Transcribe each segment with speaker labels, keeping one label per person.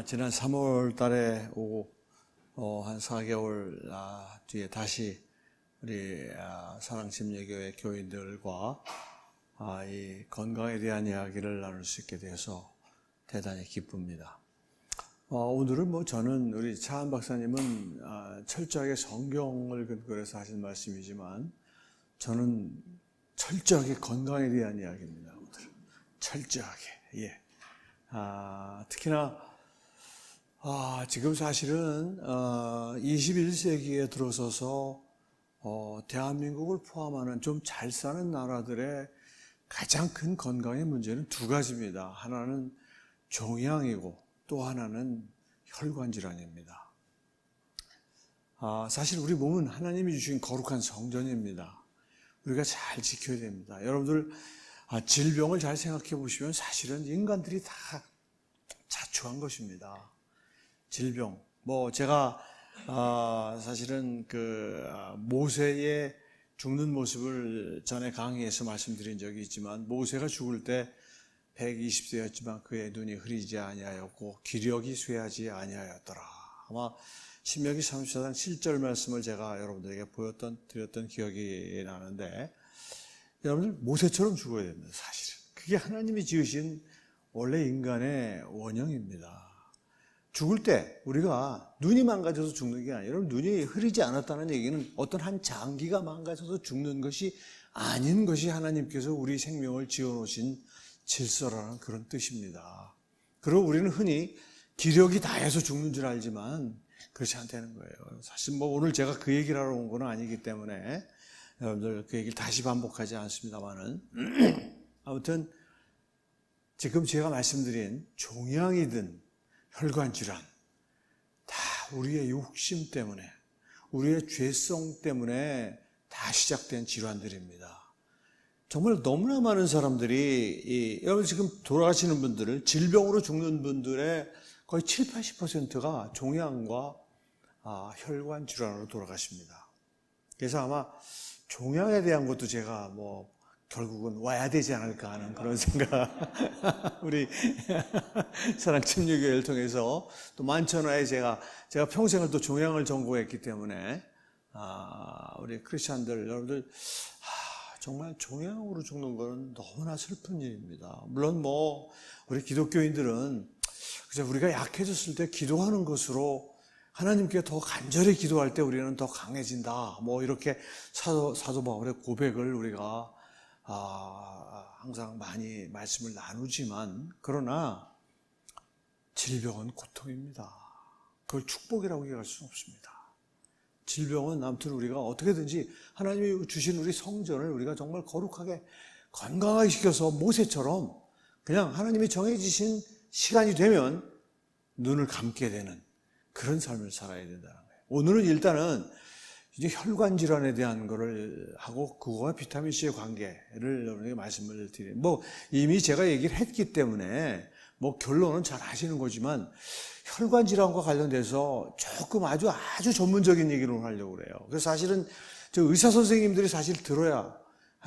Speaker 1: 지난 3월 달에 오고, 한 4개월 뒤에 다시 우리 사랑침례교회 교인들과 이 건강에 대한 이야기를 나눌 수 있게 돼서 대단히 기쁩니다. 오늘은 저는 우리 차한 박사님은 철저하게 성경을 근거로 해서 하신 말씀이지만 저는 철저하게 건강에 대한 이야기입니다. 오늘은 철저하게. 예. 특히나 지금 사실은 21세기에 들어서서 대한민국을 포함하는 좀 잘 사는 나라들의 가장 큰 건강의 문제는 두 가지입니다. 하나는 종양이고 또 하나는 혈관 질환입니다. 사실 우리 몸은 하나님이 주신 거룩한 성전입니다. 우리가 잘 지켜야 됩니다. 여러분들 질병을 잘 생각해 보시면 사실은 인간들이 다 자초한 것입니다. 질병. 제가 사실은 모세의 죽는 모습을 전에 강의에서 말씀드린 적이 있지만, 모세가 죽을 때 120세였지만 그의 눈이 흐리지 아니하였고 기력이 쇠하지 아니하였더라. 아마 신명기 34장 7절 말씀을 제가 여러분들에게 드렸던 기억이 나는데, 여러분들 모세처럼 죽어야 됩니다. 사실은 그게 하나님이 지으신 원래 인간의 원형입니다. 죽을 때 우리가 눈이 망가져서 죽는 게 아니라, 눈이 흐리지 않았다는 얘기는 어떤 한 장기가 망가져서 죽는 것이 아닌 것이 하나님께서 우리 생명을 지어놓으신 질서라는 그런 뜻입니다. 그리고 우리는 흔히 기력이 다해서 죽는 줄 알지만 그렇지 않다는 거예요. 사실 오늘 제가 그 얘기를 하러 온 건 아니기 때문에 여러분들 그 얘기를 다시 반복하지 않습니다만은 아무튼 지금 제가 말씀드린 종양이든 혈관 질환, 다 우리의 욕심 때문에, 우리의 죄성 때문에 다 시작된 질환들입니다. 정말 너무나 많은 사람들이, 여러분 지금 돌아가시는 분들을, 질병으로 죽는 분들의 거의 7, 80%가 종양과 혈관 질환으로 돌아가십니다. 그래서 아마 종양에 대한 것도 제가 결국은 와야 되지 않을까 하는 그런 생각. 우리 사랑침례교회를 통해서 또 만천하에 제가 평생을 또 종양을 전공했기 때문에 우리 크리스찬들 여러분들 정말 종양으로 죽는 것은 너무나 슬픈 일입니다. 물론 우리 기독교인들은 그저 우리가 약해졌을 때 기도하는 것으로 하나님께 더 간절히 기도할 때 우리는 더 강해진다. 이렇게 사도 바울의 고백을 우리가 항상 많이 말씀을 나누지만, 그러나 질병은 고통입니다. 그걸 축복이라고 얘기할 수는 없습니다. 질병은 아무튼 우리가 어떻게든지 하나님이 주신 우리 성전을 우리가 정말 거룩하게 건강하게 시켜서 모세처럼 그냥 하나님이 정해주신 시간이 되면 눈을 감게 되는 그런 삶을 살아야 된다는 거예요. 오늘은 일단은 이제 혈관 질환에 대한 거를 하고 그거와 비타민C의 관계를 여러분에게 말씀을 드려요. 이미 제가 얘기를 했기 때문에 결론은 잘 아시는 거지만, 혈관 질환과 관련돼서 조금 아주 전문적인 얘기를 하려고 그래요. 그래서 사실은 의사 선생님들이 사실 들어야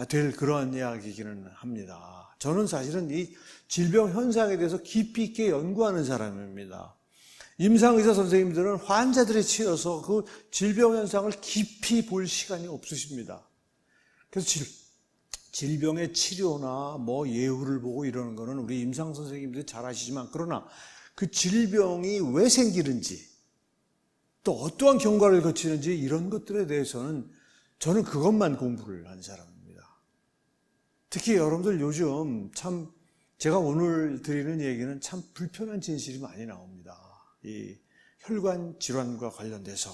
Speaker 1: 될 그런 이야기이기는 합니다. 저는 사실은 이 질병 현상에 대해서 깊이 있게 연구하는 사람입니다. 임상의사 선생님들은 환자들에 치여서 그 질병 현상을 깊이 볼 시간이 없으십니다. 그래서 질병의 치료나 예후를 보고 이러는 거는 우리 임상 선생님들이 잘 아시지만, 그러나 그 질병이 왜 생기는지 또 어떠한 경과를 거치는지 이런 것들에 대해서는 저는 그것만 공부를 한 사람입니다. 특히 여러분들 요즘 참 제가 오늘 드리는 얘기는 참 불편한 진실이 많이 나옵니다. 이 혈관 질환과 관련돼서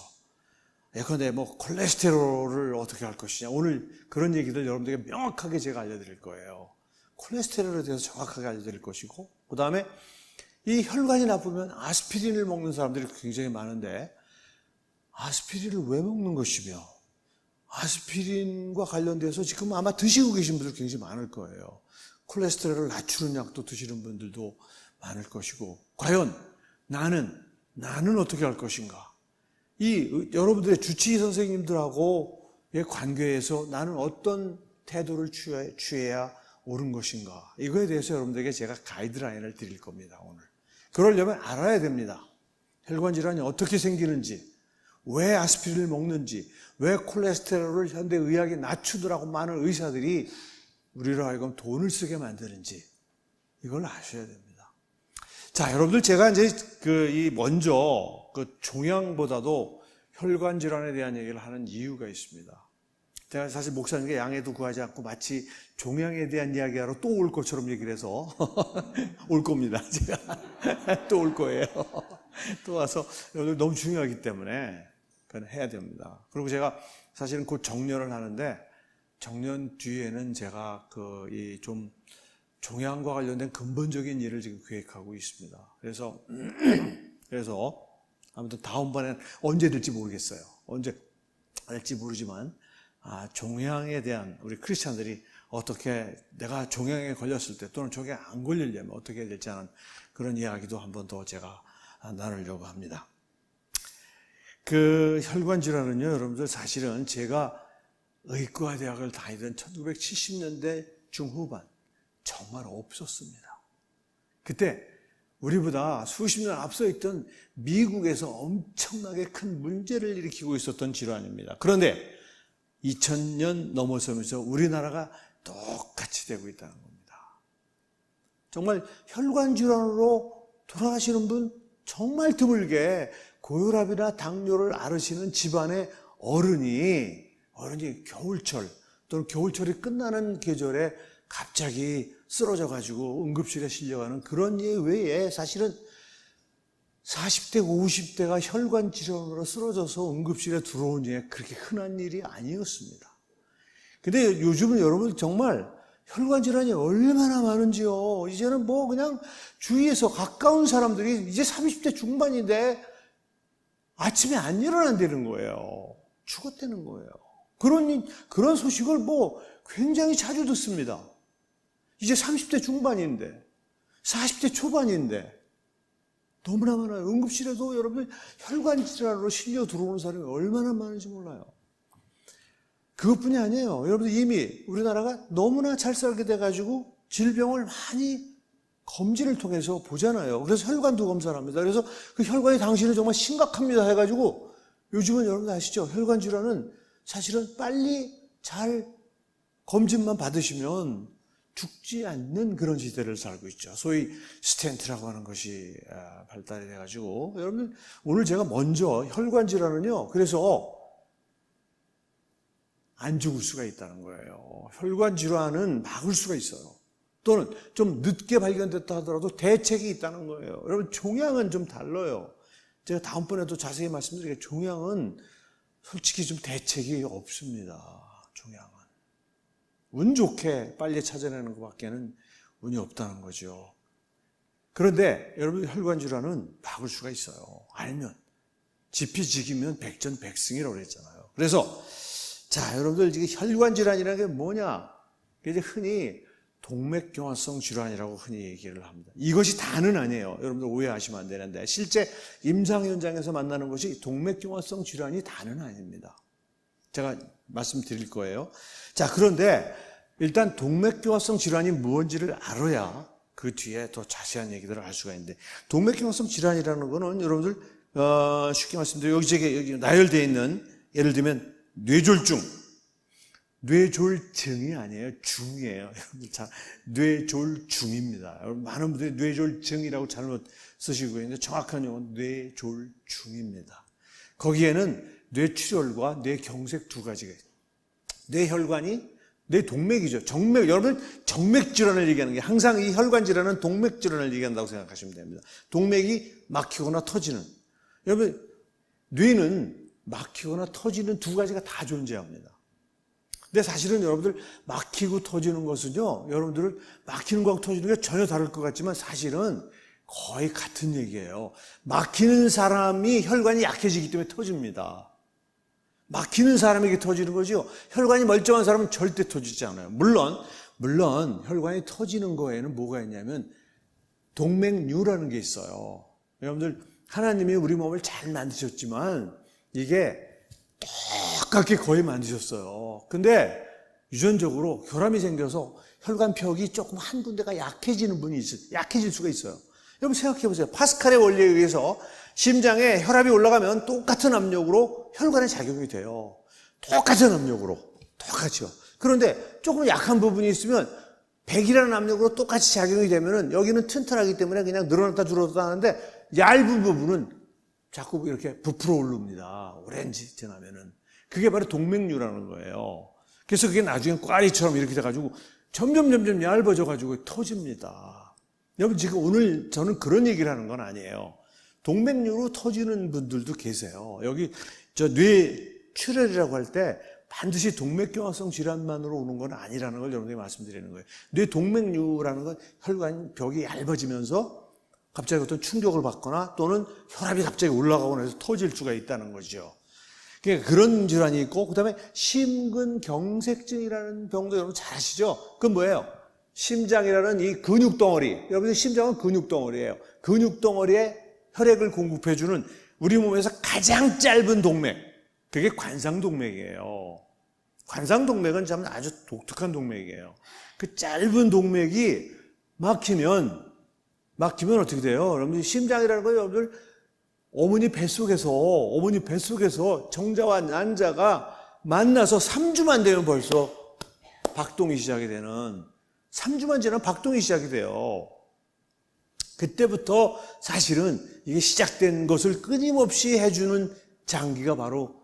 Speaker 1: 예컨대 콜레스테롤을 어떻게 할 것이냐, 오늘 그런 얘기들 여러분들에게 명확하게 제가 알려드릴 거예요. 콜레스테롤에 대해서 정확하게 알려드릴 것이고, 그 다음에 이 혈관이 나쁘면 아스피린을 먹는 사람들이 굉장히 많은데 아스피린을 왜 먹는 것이며, 아스피린과 관련돼서 지금 아마 드시고 계신 분들 굉장히 많을 거예요. 콜레스테롤을 낮추는 약도 드시는 분들도 많을 것이고, 과연 나는 어떻게 할 것인가? 여러분들의 주치의 선생님들하고의 관계에서 나는 어떤 태도를 취해야 옳은 것인가? 이거에 대해서 여러분들에게 제가 가이드라인을 드릴 겁니다, 오늘. 그러려면 알아야 됩니다. 혈관 질환이 어떻게 생기는지, 왜 아스피린을 먹는지, 왜 콜레스테롤을 현대의학이 낮추더라고 많은 의사들이 우리로 하여금 돈을 쓰게 만드는지 이걸 아셔야 됩니다. 자, 여러분들 제가 이제 먼저 종양보다도 혈관 질환에 대한 얘기를 하는 이유가 있습니다. 제가 사실 목사님께 양해도 구하지 않고 마치 종양에 대한 이야기하러 또 올 것처럼 얘기를 해서 올 겁니다. 제가 또 올 거예요. 또 와서 여러분들 너무 중요하기 때문에 그건 해야 됩니다. 그리고 제가 사실은 곧 정년을 하는데 정년 뒤에는 제가 좀 종양과 관련된 근본적인 일을 지금 계획하고 있습니다. 그래서 아무튼 다음번엔 언제 될지 모르겠어요. 언제 될지 모르지만 종양에 대한 우리 크리스찬들이 어떻게 내가 종양에 걸렸을 때 또는 종양에 안 걸리려면 어떻게 해야 될지 하는 그런 이야기도 한 번 더 제가 나누려고 합니다. 혈관 질환은요, 여러분들 사실은 제가 의과대학을 다니던 1970년대 중후반 정말 없었습니다. 그때 우리보다 수십 년 앞서 있던 미국에서 엄청나게 큰 문제를 일으키고 있었던 질환입니다. 그런데 2000년 넘어서면서 우리나라가 똑같이 되고 있다는 겁니다. 정말 혈관 질환으로 돌아가시는 분 정말 드물게 고혈압이나 당뇨를 앓으시는 집안의 어른이 겨울철 또는 겨울철이 끝나는 계절에 갑자기 쓰러져가지고 응급실에 실려가는 그런 예 외에 사실은 40대, 50대가 혈관 질환으로 쓰러져서 응급실에 들어온 게 그렇게 흔한 일이 아니었습니다. 근데 요즘은 여러분 정말 혈관 질환이 얼마나 많은지요. 이제는 그냥 주위에서 가까운 사람들이 이제 30대 중반인데 아침에 안 일어난다는 거예요. 죽었다는 거예요. 그런 소식을 굉장히 자주 듣습니다. 이제 30대 중반인데, 40대 초반인데, 너무나 많아요. 응급실에도 여러분들 혈관 질환으로 실려 들어오는 사람이 얼마나 많은지 몰라요. 그것뿐이 아니에요. 여러분들 이미 우리나라가 너무나 잘 살게 돼가지고 질병을 많이 검진을 통해서 보잖아요. 그래서 혈관도 검사를 합니다. 그래서 그 혈관이 당신은 정말 심각합니다 해가지고 요즘은 여러분 아시죠? 혈관 질환은 사실은 빨리 잘 검진만 받으시면 죽지 않는 그런 시대를 살고 있죠. 소위 스텐트라고 하는 것이 발달이 돼가지고 여러분들 오늘 제가 먼저 혈관 질환은요. 그래서 안 죽을 수가 있다는 거예요. 혈관 질환은 막을 수가 있어요. 또는 좀 늦게 발견됐다 하더라도 대책이 있다는 거예요. 여러분 종양은 좀 달라요. 제가 다음번에도 자세히 말씀드리겠습니다. 종양은 솔직히 좀 대책이 없습니다. 종양은. 운 좋게 빨리 찾아내는 것밖에는 운이 없다는 거죠. 그런데 여러분 혈관 질환은 막을 수가 있어요. 알면. 지피지기면 백전백승이라고 그랬잖아요. 그래서 자, 여러분들 지금 혈관 질환이라는 게 뭐냐? 이제 흔히 동맥경화성 질환이라고 흔히 얘기를 합니다. 이것이 다는 아니에요. 여러분들 오해하시면 안 되는데 실제 임상 현장에서 만나는 것이 동맥경화성 질환이 다는 아닙니다. 제가 말씀드릴 거예요. 자, 그런데 일단 동맥경화성 질환이 무엇인지를 알아야 그 뒤에 더 자세한 얘기들을 할 수가 있는데 동맥경화성 질환이라는 거는 여러분들 쉽게 말씀드리면 여기 나열되어 있는 예를 들면 뇌졸중, 뇌졸증이 아니에요. 중이에요. 여러분들 자, 뇌졸중입니다. 여러분 많은 분들이 뇌졸증이라고 잘못 쓰시고 있는데 정확한 용어는 뇌졸중입니다. 거기에는 뇌출혈과 뇌경색 두 가지가 있어요. 뇌혈관이 뇌동맥이죠. 정맥, 여러분 정맥 질환을 얘기하는 게 항상 이 혈관 질환은 동맥 질환을 얘기한다고 생각하시면 됩니다. 동맥이 막히거나 터지는. 여러분 뇌는 막히거나 터지는 두 가지가 다 존재합니다. 근데 사실은 여러분들 막히고 터지는 것은요, 여러분들은 막히는 거하고 터지는 게 전혀 다를 것 같지만 사실은 거의 같은 얘기예요. 막히는 사람이 혈관이 약해지기 때문에 터집니다. 막히는 사람에게 터지는 거죠. 혈관이 멀쩡한 사람은 절대 터지지 않아요. 물론 혈관이 터지는 거에는 뭐가 있냐면 동맥류라는 게 있어요. 여러분들 하나님이 우리 몸을 잘 만드셨지만 이게 똑같게 거의 만드셨어요. 근데 유전적으로 결함이 생겨서 혈관벽이 조금 한 군데가 약해지는 분이 있어요. 약해질 수가 있어요. 여러분 생각해 보세요. 파스칼의 원리에 의해서 심장에 혈압이 올라가면 똑같은 압력으로 혈관에 작용이 돼요. 똑같은 압력으로. 똑같죠. 그런데 조금 약한 부분이 있으면 100이라는 압력으로 똑같이 작용이 되면은 여기는 튼튼하기 때문에 그냥 늘어났다 줄어들었다 하는데 얇은 부분은 자꾸 이렇게 부풀어 오릅니다. 오랜 지나면은. 그게 바로 동맥류라는 거예요. 그래서 그게 나중에 꽈리처럼 이렇게 돼가지고 점점 얇아져가지고 터집니다. 여러분 지금 오늘 저는 그런 얘기를 하는 건 아니에요. 동맥류로 터지는 분들도 계세요. 여기 저 뇌출혈이라고 할 때 반드시 동맥경화성 질환만으로 오는 건 아니라는 걸 여러분들이 말씀드리는 거예요. 뇌동맥류라는 건 혈관 벽이 얇아지면서 갑자기 어떤 충격을 받거나 또는 혈압이 갑자기 올라가거나 해서 터질 수가 있다는 거죠. 그러니까 그런 질환이 있고, 그 다음에 심근경색증이라는 병도 여러분 잘 아시죠? 그건 뭐예요? 심장이라는 이 근육덩어리, 여러분들 심장은 근육덩어리예요. 근육덩어리에 혈액을 공급해주는 우리 몸에서 가장 짧은 동맥, 그게 관상동맥이에요. 관상동맥은 참 아주 독특한 동맥이에요. 그 짧은 동맥이 막히면 어떻게 돼요? 여러분들 심장이라는 건 여러분들 어머니 뱃속에서 정자와 난자가 만나서 3주만 되면 벌써 박동이 시작이 되는, 3주만 지나면 박동이 시작이 돼요. 그때부터 사실은 이게 시작된 것을 끊임없이 해주는 장기가 바로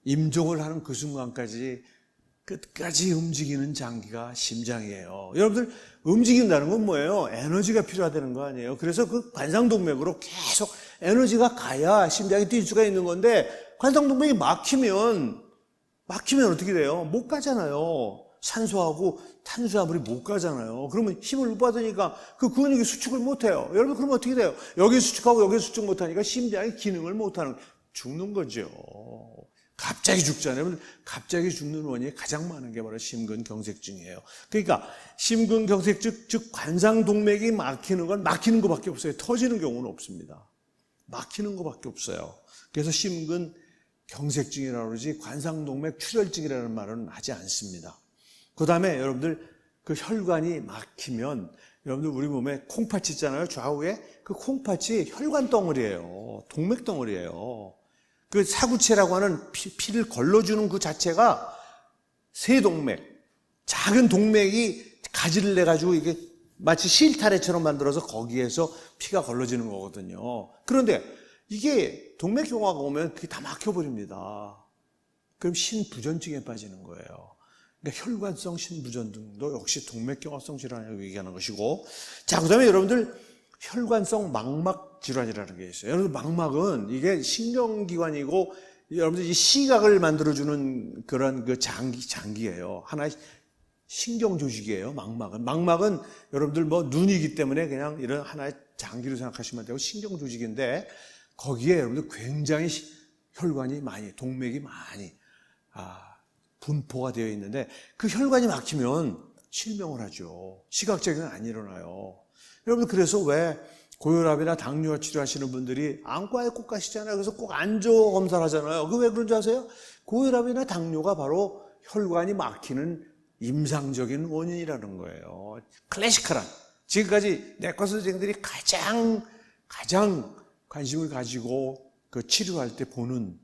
Speaker 1: 임종을 하는 그 순간까지 끝까지 움직이는 장기가 심장이에요. 여러분들 움직인다는 건 뭐예요? 에너지가 필요하다는 거 아니에요? 그래서 그 관상동맥으로 계속 에너지가 가야 심장이 뛸 수가 있는 건데, 관상동맥이 막히면 어떻게 돼요? 못 가잖아요. 산소하고 탄수화물이 못 가잖아요. 그러면 힘을 못 받으니까 그 근육이 수축을 못 해요. 여러분 그러면 어떻게 돼요? 여기 수축하고 여기 수축 못 하니까 심장이 기능을 못 하는, 죽는 거죠. 갑자기 죽잖아요. 갑자기 죽는 원인이 가장 많은 게 바로 심근경색증이에요. 그러니까 심근경색증, 즉 관상동맥이 막히는 건 막히는 것밖에 없어요. 터지는 경우는 없습니다. 막히는 것밖에 없어요. 그래서 심근경색증이라고 그러지 관상동맥 출혈증이라는 말은 하지 않습니다. 그 다음에 여러분들 그 혈관이 막히면 여러분들 우리 몸에 콩팥이 있잖아요. 좌우에 그 콩팥이 혈관 덩어리예요. 동맥 덩어리예요. 그 사구체라고 하는 피를 걸러주는 그 자체가 세동맥, 작은 동맥이 가지를 내가지고 이게 마치 실타래처럼 만들어서 거기에서 피가 걸러지는 거거든요. 그런데 이게 동맥경화가 오면 그게 다 막혀버립니다. 그럼 신부전증에 빠지는 거예요. 그러니까 혈관성 신부전 등도 역시 동맥경화성 질환이라고 얘기하는 것이고, 자, 그 다음에 여러분들 혈관성 망막 질환이라는 게 있어요. 여러분 망막은 이게 신경기관이고 여러분들 이 시각을 만들어주는 그런 그 장기예요. 하나의 신경 조직이에요. 망막은 여러분들 뭐 눈이기 때문에 그냥 이런 하나의 장기로 생각하시면 되고 신경 조직인데 거기에 여러분들 굉장히 혈관이 많이, 동맥이 많이 분포가 되어 있는데 그 혈관이 막히면 실명을 하죠. 시각적인 안 일어나요. 여러분 그래서 왜 고혈압이나 당뇨 치료하시는 분들이 안과에 꼭 가시잖아요. 그래서 꼭 안조 검사를 하잖아요. 그 왜 그런지 아세요? 고혈압이나 당뇨가 바로 혈관이 막히는 임상적인 원인이라는 거예요. 클래시컬한, 지금까지 내과 선생님들이 가장 관심을 가지고 그 치료할 때 보는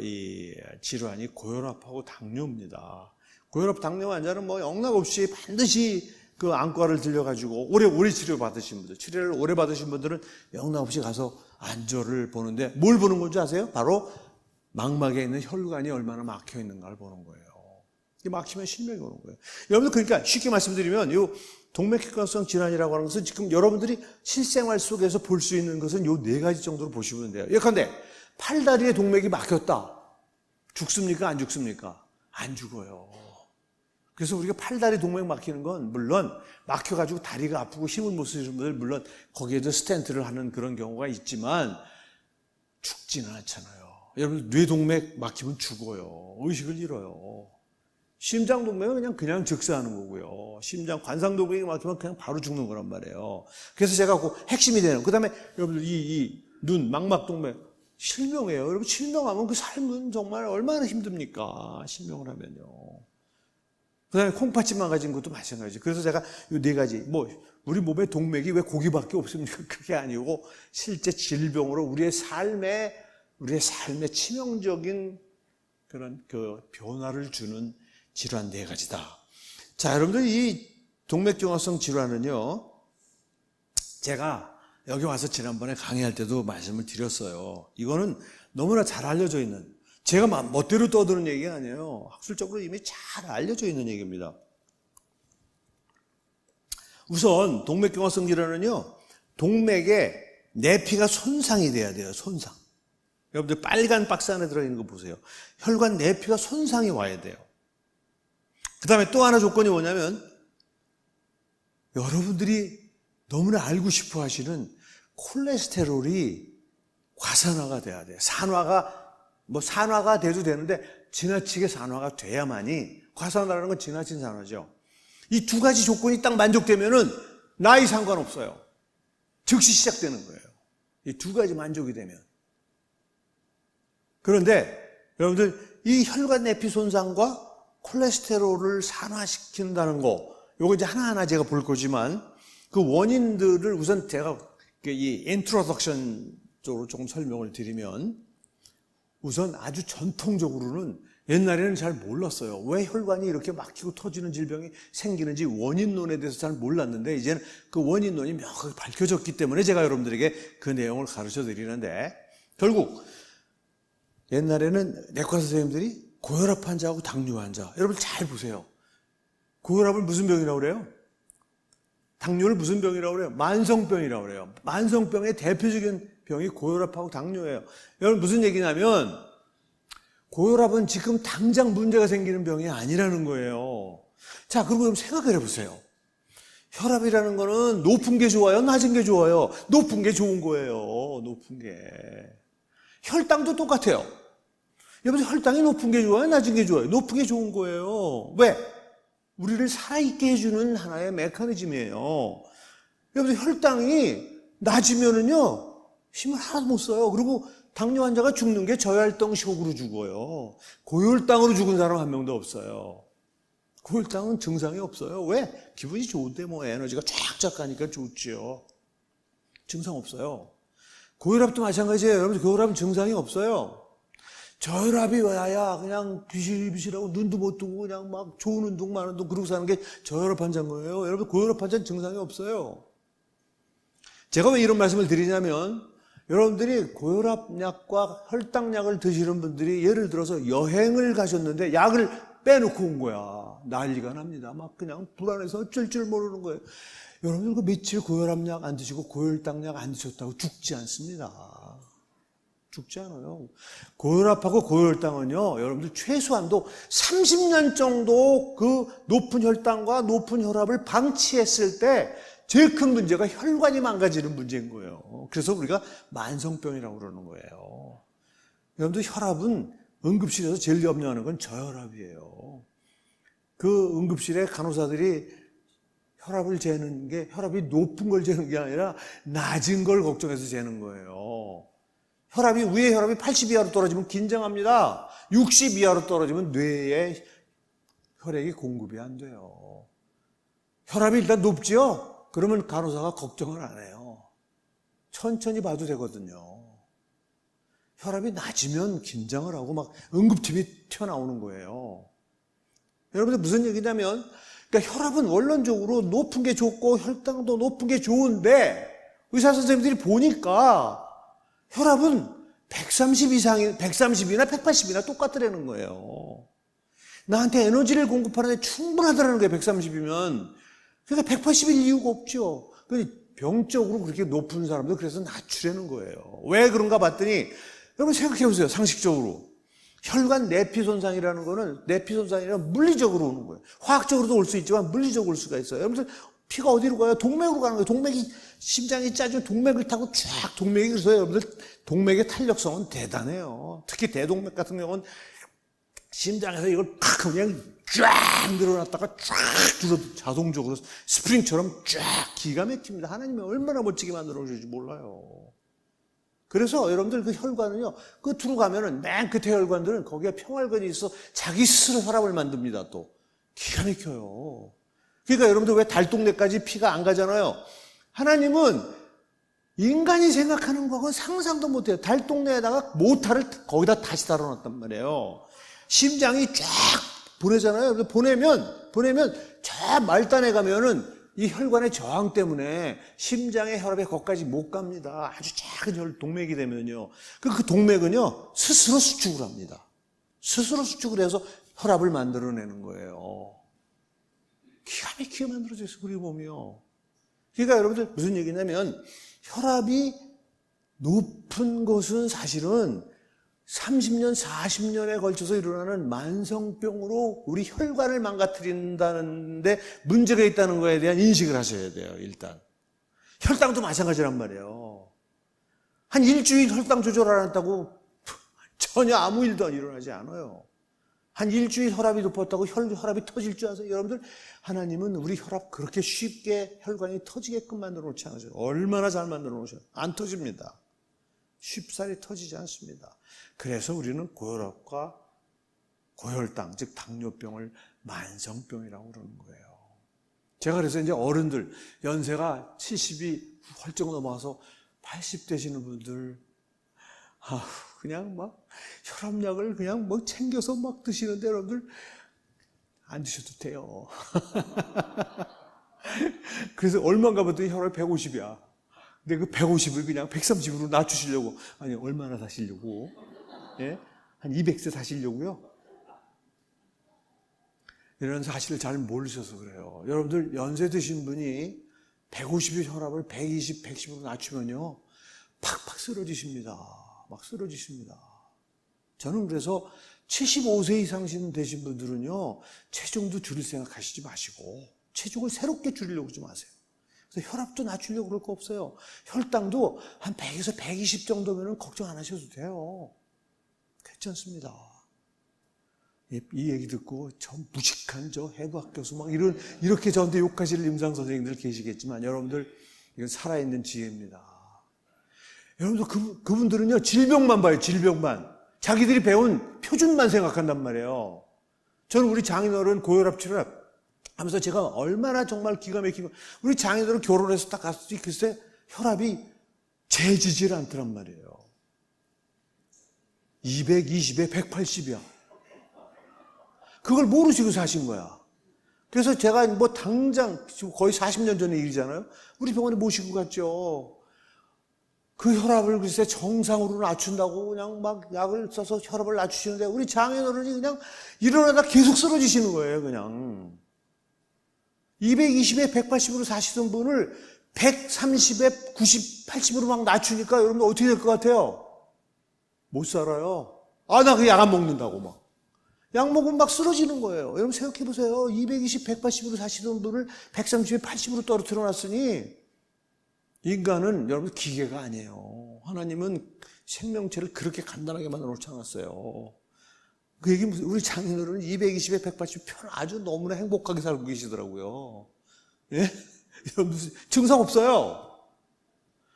Speaker 1: 이 질환이 고혈압하고 당뇨입니다. 고혈압 당뇨 환자는 뭐 영락없이 반드시 그 안과를 들려가지고 오래 치료 받으신 분들, 치료를 오래 받으신 분들은 영락없이 가서 안조를 보는데 뭘 보는 건지 아세요? 바로 망막에 있는 혈관이 얼마나 막혀 있는가를 보는 거예요. 이게 막히면 실명이 오는 거예요. 여러분들 그러니까 쉽게 말씀드리면 이 동맥혈관성 질환이라고 하는 것은 지금 여러분들이 실생활 속에서 볼 수 있는 것은 이 4가지 정도로 보시면 돼요. 예컨대 팔다리에 동맥이 막혔다. 죽습니까? 안 죽습니까? 안 죽어요. 그래서 우리가 팔다리 동맥 막히는 건 물론 막혀가지고 다리가 아프고 힘을 못 쓰시는 분들 물론 거기에도 스텐트를 하는 그런 경우가 있지만 죽지는 않잖아요. 여러분 뇌동맥 막히면 죽어요. 의식을 잃어요. 심장동맥은 그냥 즉사하는 거고요. 관상동맥이 막히면 그냥 바로 죽는 거란 말이에요. 그래서 제가 그 핵심이 되는, 그 다음에 여러분들 이 눈, 망막동맥 실명이에요. 여러분 실명하면 그 삶은 정말 얼마나 힘듭니까? 실명을 하면요. 그 다음에 콩팥집만 가진 것도 마찬가지죠. 그래서 제가 이 네 가지, 우리 몸에 동맥이 왜 고기밖에 없습니까? 그게 아니고 실제 질병으로 우리의 삶에 치명적인 그런 변화를 주는 질환 네 가지다. 자, 여러분들 이 동맥경화성 질환은요, 제가 여기 와서 지난번에 강의할 때도 말씀을 드렸어요. 이거는 너무나 잘 알려져 있는, 제가 멋대로 떠드는 얘기가 아니에요. 학술적으로 이미 잘 알려져 있는 얘기입니다. 우선 동맥경화성 질환은요, 동맥에 내피가 손상이 돼야 돼요. 손상. 여러분들 빨간 박스 안에 들어있는 거 보세요. 혈관 내피가 손상이 와야 돼요. 그 다음에 또 하나 조건이 뭐냐면, 여러분들이 너무나 알고 싶어 하시는 콜레스테롤이 과산화가 돼야 돼요. 산화가 돼도 되는데 지나치게 산화가 돼야만이, 과산화라는 건 지나친 산화죠. 이 두 가지 조건이 딱 만족되면은 나이 상관없어요. 즉시 시작되는 거예요. 이 두 가지 만족이 되면. 그런데 여러분들 이 혈관 내피 손상과 콜레스테롤을 산화시킨다는 거, 요거 이제 하나하나 제가 볼 거지만 그 원인들을 우선 제가 이 인트로덕션 쪽으로 조금 설명을 드리면, 우선 아주 전통적으로는 옛날에는 잘 몰랐어요. 왜 혈관이 이렇게 막히고 터지는 질병이 생기는지 원인론에 대해서 잘 몰랐는데, 이제는 그 원인론이 명확하게 밝혀졌기 때문에 제가 여러분들에게 그 내용을 가르쳐 드리는데, 결국 옛날에는 내과 선생님들이 고혈압 환자하고 당뇨 환자, 여러분 잘 보세요. 고혈압을 무슨 병이라고 그래요? 당뇨를 무슨 병이라고 그래요? 만성병이라고 그래요. 만성병의 대표적인 병이 고혈압하고 당뇨예요. 여러분 무슨 얘기냐면, 고혈압은 지금 당장 문제가 생기는 병이 아니라는 거예요. 자, 그리고 그럼 생각을 해보세요. 혈압이라는 거는 높은 게 좋아요? 낮은 게 좋아요? 높은 게 좋은 거예요. 높은 게. 혈당도 똑같아요. 여러분, 혈당이 높은 게 좋아요? 낮은 게 좋아요? 높은 게 좋은 거예요. 왜? 우리를 살아있게 해주는 하나의 메커니즘이에요. 여러분, 혈당이 낮으면은요, 힘을 하나도 못 써요. 그리고 당뇨 환자가 죽는 게 저혈당 쇼크로 죽어요. 고혈당으로 죽은 사람 한 명도 없어요. 고혈당은 증상이 없어요. 왜? 기분이 좋은데 에너지가 쫙쫙 가니까 좋지요. 증상 없어요. 고혈압도 마찬가지예요. 여러분, 고혈압은 증상이 없어요. 저혈압이 와야 그냥 비실비실하고 눈도 못 뜨고 그냥 막 좋은 운동 많은 운동 그러고 사는 게 저혈압 환자인 거예요. 여러분, 고혈압 환자는 증상이 없어요. 제가 왜 이런 말씀을 드리냐면, 여러분들이 고혈압약과 혈당약을 드시는 분들이 예를 들어서 여행을 가셨는데 약을 빼놓고 온 거야. 난리가 납니다. 막 그냥 불안해서 어쩔 줄 모르는 거예요. 여러분들 그 며칠 고혈압약 안 드시고 고혈당약 안 드셨다고 죽지 않습니다. 죽지 않아요. 고혈압하고 고혈당은요, 여러분들 최소한도 30년 정도 그 높은 혈당과 높은 혈압을 방치했을 때 제일 큰 문제가 혈관이 망가지는 문제인 거예요. 그래서 우리가 만성병이라고 그러는 거예요. 여러분들 혈압은 응급실에서 제일 염려하는 건 저혈압이에요. 그 응급실에 간호사들이 혈압을 재는 게 혈압이 높은 걸 재는 게 아니라 낮은 걸 걱정해서 재는 거예요. 위에 혈압이 80 이하로 떨어지면 긴장합니다. 60 이하로 떨어지면 뇌에 혈액이 공급이 안 돼요. 혈압이 일단 높지요? 그러면 간호사가 걱정을 안 해요. 천천히 봐도 되거든요. 혈압이 낮으면 긴장을 하고 막 응급팀이 튀어나오는 거예요. 여러분들 무슨 얘기냐면, 그러니까 혈압은 원론적으로 높은 게 좋고 혈당도 높은 게 좋은데, 의사 선생님들이 보니까 혈압은 130이나 180이나 똑같더라는 거예요. 나한테 에너지를 공급하는데 충분하더라는 거예요, 130이면. 그러니까 180일 이유가 없죠. 병적으로 그렇게 높은 사람들 그래서 낮추려는 거예요. 왜 그런가 봤더니, 여러분 생각해 보세요. 상식적으로. 혈관 내피 손상이라는 거는, 내피 손상이라는 물리적으로 오는 거예요. 화학적으로도 올 수 있지만 물리적으로 올 수가 있어요. 여러분, 피가 어디로 가요? 동맥으로 가는 거예요. 심장이 짜지면 동맥을 타고 쫙 동맥이, 그래서 여러분들 동맥의 탄력성은 대단해요. 특히 대동맥 같은 경우는 심장에서 이걸 팍 그냥 쫙 늘어났다가 쫙 줄어도 자동적으로 스프링처럼 쫙 기가 막힙니다. 하나님이 얼마나 멋지게 만들어 주실지 몰라요. 그래서 여러분들 그 혈관은요, 끝으로 가면은 맨 끝에 혈관들은 거기에 평혈관이 있어 자기 스스로 혈압을 만듭니다. 또 기가 막혀요. 그러니까 여러분들 왜 달동네까지 피가 안 가잖아요. 하나님은 인간이 생각하는 거하고는 상상도 못해요. 달동네에다가 모타를 거기다 다시 달아놨단 말이에요. 심장이 쫙 보내잖아요. 보내면 저 말단에 가면은 이 혈관의 저항 때문에 심장의 혈압이 거기까지 못 갑니다. 아주 작은 동맥이 되면요. 그 동맥은요, 스스로 수축을 합니다. 스스로 수축을 해서 혈압을 만들어내는 거예요. 기가 막히게 만들어져 있어, 우리 몸이요. 그러니까 여러분들 무슨 얘기냐면, 혈압이 높은 것은 사실은 30년, 40년에 걸쳐서 일어나는 만성병으로 우리 혈관을 망가뜨린다는데 문제가 있다는 거에 대한 인식을 하셔야 돼요, 일단. 혈당도 마찬가지란 말이에요. 한 일주일 혈당 조절 안 했다고 전혀 아무 일도 일어나지 않아요. 한 일주일 혈압이 높았다고 혈압이 터질 줄 아세요? 여러분들, 하나님은 우리 혈압 그렇게 쉽게 혈관이 터지게끔 만들어 놓지 않으세요. 얼마나 잘 만들어 놓으셔요. 안 터집니다. 쉽사리 터지지 않습니다. 그래서 우리는 고혈압과 고혈당, 즉 당뇨병을 만성병이라고 그러는 거예요. 제가 그래서 이제 어른들, 연세가 70이 훌쩍 넘어와서 80 되시는 분들, 그냥 막 혈압약을 그냥 뭐 챙겨서 막 드시는데 여러분들 안 드셔도 돼요. 그래서 얼마인가 봤더니 혈압이 150이야. 근데 그 150을 그냥 130으로 낮추시려고. 아니, 얼마나 사시려고? 예? 한 200세 사시려고요? 이런 사실을 잘 모르셔서 그래요. 여러분들 연세 드신 분이 150의 혈압을 120, 110으로 낮추면요, 팍팍 쓰러지십니다. 막 쓰러지십니다. 저는 그래서 75세 이상 되신 분들은요, 체중도 줄일 생각하시지 마시고 체중을 새롭게 줄이려고 하지 마세요. 그래서 혈압도 낮추려고 그럴 거 없어요. 혈당도 한 100에서 120 정도면 걱정 안 하셔도 돼요. 괜찮습니다. 이 얘기 듣고 저 무식한 저 해부학 교수 막 이렇게 저한테 욕하실 임상 선생님들 계시겠지만 여러분들, 이건 살아있는 지혜입니다. 여러분들 그분들은요, 질병만 봐요. 질병만. 자기들이 배운 표준만 생각한단 말이에요. 저는 우리 장인어른 고혈압 치료를 하면서 제가 얼마나 정말 기가 막히고, 우리 장인어른 결혼해서 딱 갔을 때 글쎄 혈압이 재지질 않더란 말이에요. 220에 180이야. 그걸 모르시고 사신 거야. 그래서 제가 뭐 당장 지금 거의 40년 전의 일이잖아요. 우리 병원에 모시고 갔죠. 그 혈압을 글쎄 정상으로 낮춘다고 그냥 막 약을 써서 혈압을 낮추시는데 우리 장인어른이 그냥 일어나다 계속 쓰러지시는 거예요, 그냥. 220에 180으로 사시던 분을 130에 90, 80으로 막 낮추니까 여러분 어떻게 될 것 같아요? 못 살아요. 나 그 약 안 먹는다고 막. 약 먹으면 막 쓰러지는 거예요. 여러분 생각해 보세요. 220, 180으로 사시던 분을 130에 80으로 떨어뜨려 놨으니, 인간은 여러분 기계가 아니에요. 하나님은 생명체를 그렇게 간단하게 만들어 놓지 않았어요. 그 얘기 무슨, 우리 장인어른은 220에 180 아주 너무나 행복하게 살고 계시더라고요. 예? 무슨 증상 없어요.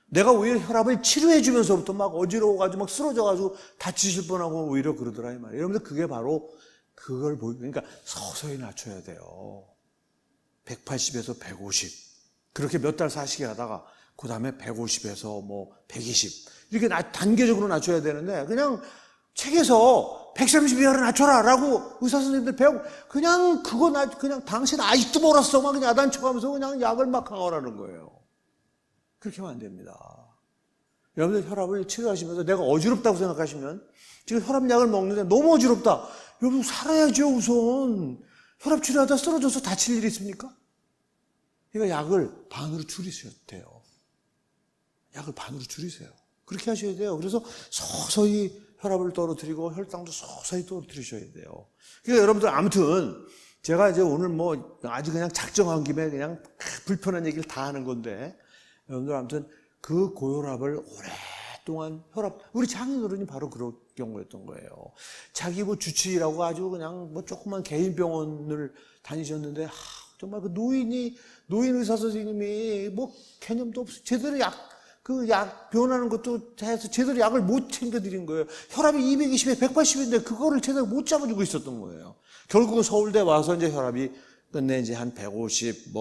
Speaker 1: 내가 오히려 혈압을 치료해 주면서부터 막 어지러워가지고 막 쓰러져가지고 다치실 뻔하고 오히려 그러더라 이 말이에요. 여러분들 그게 바로 그걸 그러니까 서서히 낮춰야 돼요. 180에서 150 그렇게 몇 달 사시게 하다가 그 다음에 150에서 뭐 120 이렇게 단계적으로 낮춰야 되는데, 그냥 책에서 130 이하로 낮춰라 라고 의사 선생님들 배우고 그냥 그냥 당신 아직도 멀었어 막 그냥 야단쳐가면서 그냥 약을 막 강화하라는 거예요. 그렇게 하면 안 됩니다. 여러분들 혈압을 치료하시면서 내가 어지럽다고 생각하시면, 지금 혈압약을 먹는데 너무 어지럽다. 여러분 살아야죠. 우선 혈압 치료하다 쓰러져서 다칠 일이 있습니까? 그러니까 약을 반으로 줄이셔야 돼요. 약을 반으로 줄이세요. 그렇게 하셔야 돼요. 그래서 서서히 혈압을 떨어뜨리고 혈당도 서서히 떨어뜨리셔야 돼요. 그러니까 여러분들 아무튼 제가 이제 오늘 뭐 아주 그냥 작정한 김에 그냥 불편한 얘기를 다 하는 건데, 여러분들 아무튼 그 고혈압을 오랫동안 우리 장인어른이 바로 그런 경우였던 거예요. 자기 뭐 주치의라고 아주 그냥 뭐 조그만 개인 병원을 다니셨는데, 정말 그 노인 의사 선생님이 뭐 개념도 없어. 제대로 약 변하는 것도 해서 제대로 약을 못 챙겨드린 거예요. 혈압이 220에 180인데 그거를 제대로 못 잡아주고 있었던 거예요. 결국은 서울대 와서 이제 혈압이 끝내 이제 한 150,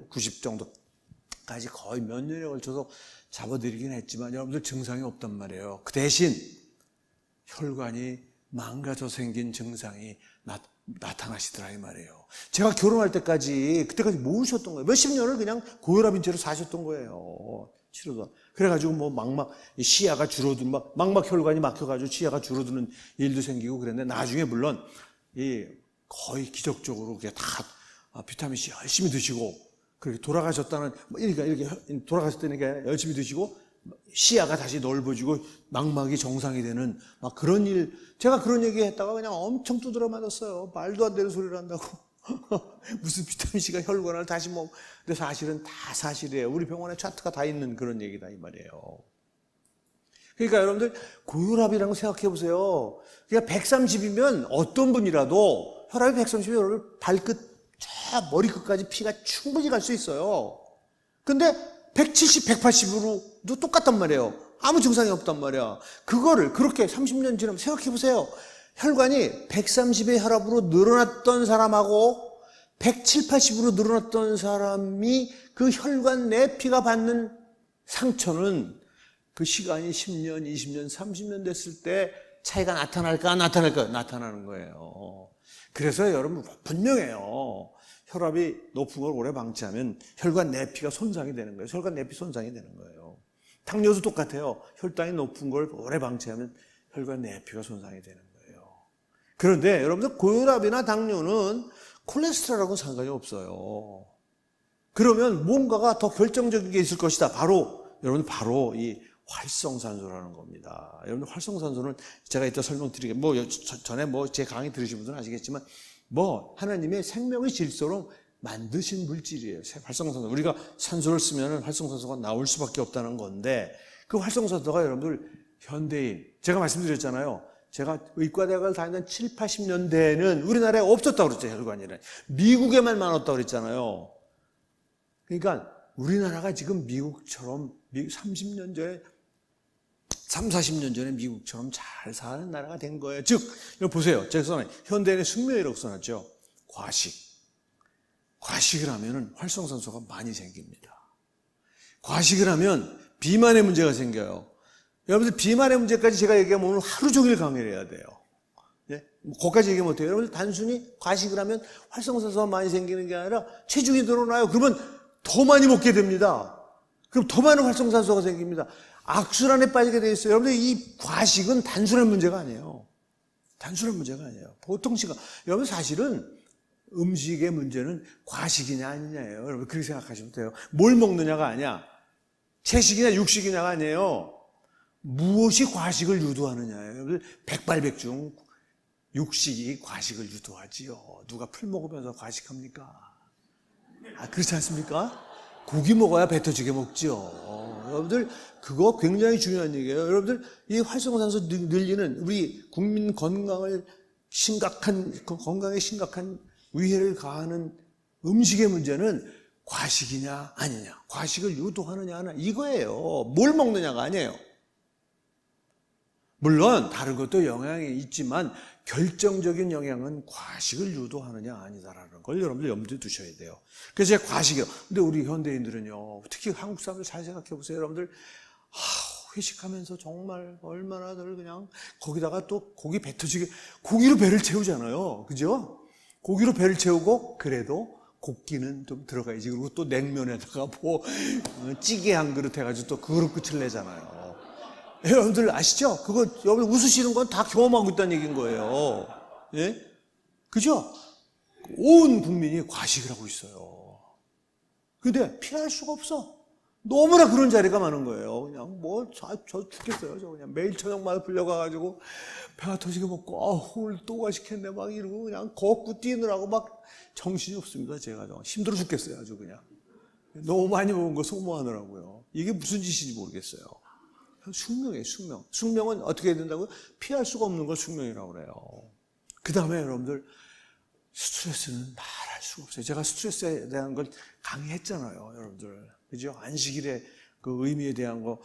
Speaker 1: 90 정도까지 거의 몇 년에 걸쳐서 잡아드리긴 했지만 여러분들 증상이 없단 말이에요. 그 대신 혈관이 망가져 생긴 증상이 나타나시더라 이 말이에요. 제가 결혼할 때까지 그때까지 모르셨던 거예요. 몇십 년을 그냥 고혈압인 채로 사셨던 거예요. 치료가. 그래가지고 뭐 시야가 줄어든 망막 혈관이 막혀가지고 시야가 줄어드는 일도 생기고 그랬는데 나중에 물론 거의 기적적으로 그게 다 비타민 C 열심히 드시고 그렇게 돌아가셨다는 이렇게 돌아가셨다니까 열심히 드시고 시야가 다시 넓어지고 망막이 정상이 되는 막 그런 일. 제가 그런 얘기 했다가 그냥 엄청 두드려 맞았어요. 말도 안 되는 소리를 한다고. 무슨 비타민C가 혈관을 다시 근데 사실은 다 사실이에요. 우리 병원에 차트가 다 있는 그런 얘기다 이 말이에요. 그러니까 여러분들 고혈압이라는 거 생각해 보세요. 그러니까 130이면 어떤 분이라도 혈압이 130이면 여러분 발끝 저 머리끝까지 피가 충분히 갈 수 있어요. 근데 170, 180으로도 똑같단 말이에요. 아무 증상이 없단 말이야. 그거를 그렇게 30년 지나면 생각해 보세요. 혈관이 130의 혈압으로 늘어났던 사람하고 170, 80으로 늘어났던 사람이 그 혈관 내 피가 받는 상처는 그 시간이 10년, 20년, 30년 됐을 때 차이가 나타날까 안 나타날까? 나타나는 거예요. 그래서 여러분 분명해요. 혈압이 높은 걸 오래 방치하면 혈관 내피가 손상이 되는 거예요. 혈관 내피 손상이 되는 거예요. 당뇨도 똑같아요. 혈당이 높은 걸 오래 방치하면 혈관 내피가 손상이 되는 거예요. 그런데 여러분들 고혈압이나 당뇨는 콜레스테롤하고는 상관이 없어요. 그러면 뭔가가 더 결정적인 게 있을 것이다. 여러분 바로 이 활성산소라는 겁니다. 여러분들 활성산소는 제가 이따 설명드리게 전에 제 강의 들으신 분들은 아시겠지만 하나님의 생명의 질소로 만드신 물질이에요. 활성산소. 우리가 산소를 쓰면 활성산소가 나올 수밖에 없다는 건데 그 활성산소가 여러분들 현대인 제가 말씀드렸잖아요. 제가 의과대학을 다니던 7, 80년대에는 우리나라에 없었다고 그랬죠. 혈관이란. 미국에만 많았다고 그랬잖아요. 그러니까 우리나라가 지금 미국처럼 30년 전에 3, 40년 전에 미국처럼 잘 사는 나라가 된 거예요. 즉, 이거 보세요. 제가 써놔요. 현대인의 숙명이라고 써놨죠. 과식을 하면은 활성산소가 많이 생깁니다. 과식을 하면 비만의 문제가 생겨요. 여러분들 비만의 문제까지 제가 얘기하면 오늘 하루 종일 강의를 해야 돼요. 예? 거기까지 얘기하면 어때요? 여러분들 단순히 과식을 하면 활성산소가 많이 생기는 게 아니라 체중이 늘어나요. 그러면 더 많이 먹게 됩니다. 그럼 더 많은 활성산소가 생깁니다. 악순환에 빠지게 돼 있어요. 여러분들 이 과식은 단순한 문제가 아니에요. 단순한 문제가 아니에요. 보통 여러분 사실은 음식의 문제는 과식이냐 아니냐예요. 여러분 그렇게 생각하시면 돼요. 뭘 먹느냐가 아니야. 채식이냐 육식이냐가 아니에요. 무엇이 과식을 유도하느냐예요. 여러분 백발백중 육식이 과식을 유도하지요. 누가 풀 먹으면서 과식합니까? 그렇지 않습니까? 고기 먹어야 배 터지게 먹죠. 여러분들 그거 굉장히 중요한 얘기예요. 여러분들 이 활성산소 늘리는 우리 국민 건강에 심각한 위해를 가하는 음식의 문제는 과식이냐 아니냐, 과식을 유도하느냐 하나 이거예요. 뭘 먹느냐가 아니에요. 물론 다른 것도 영향이 있지만 결정적인 영향은 과식을 유도하느냐 아니다라는 걸 여러분들 염두에 두셔야 돼요. 그래서 제가 과식이요. 근데 우리 현대인들은요, 특히 한국 사람들 잘 생각해 보세요. 여러분들 회식하면서 정말 얼마나 늘 그냥 거기다가 또 고기 배 터지게 고기로 배를 채우잖아요. 그죠? 고기로 배를 채우고 그래도 곱기는 좀 들어가야지. 그리고 또 냉면에다가 찌개 한 그릇 해가지고 또 그릇 끝을 내잖아요. 여러분들 아시죠? 그거 여러분 웃으시는 건 다 경험하고 있다는 얘기인 거예요. 예? 그죠? 온 국민이 과식을 하고 있어요. 근데 피할 수가 없어. 너무나 그런 자리가 많은 거예요. 그냥 저 죽겠어요. 저 그냥 매일 저녁마다 불려가가지고 배가 터지게 먹고 오늘 또 과식했네 막 이러고 그냥 걷고 뛰느라고 막 정신이 없습니다. 제가 힘들어 죽겠어요. 아주 그냥 너무 많이 먹은 거 소모하느라고요. 이게 무슨 짓인지 모르겠어요. 숙명이에요, 숙명. 숙명은 어떻게 해야 된다고요? 피할 수가 없는 걸 숙명이라고 그래요. 그 다음에 여러분들, 스트레스는 말할 수가 없어요. 제가 스트레스에 대한 걸 강의했잖아요, 여러분들. 그죠? 안식일의 그 의미에 대한 거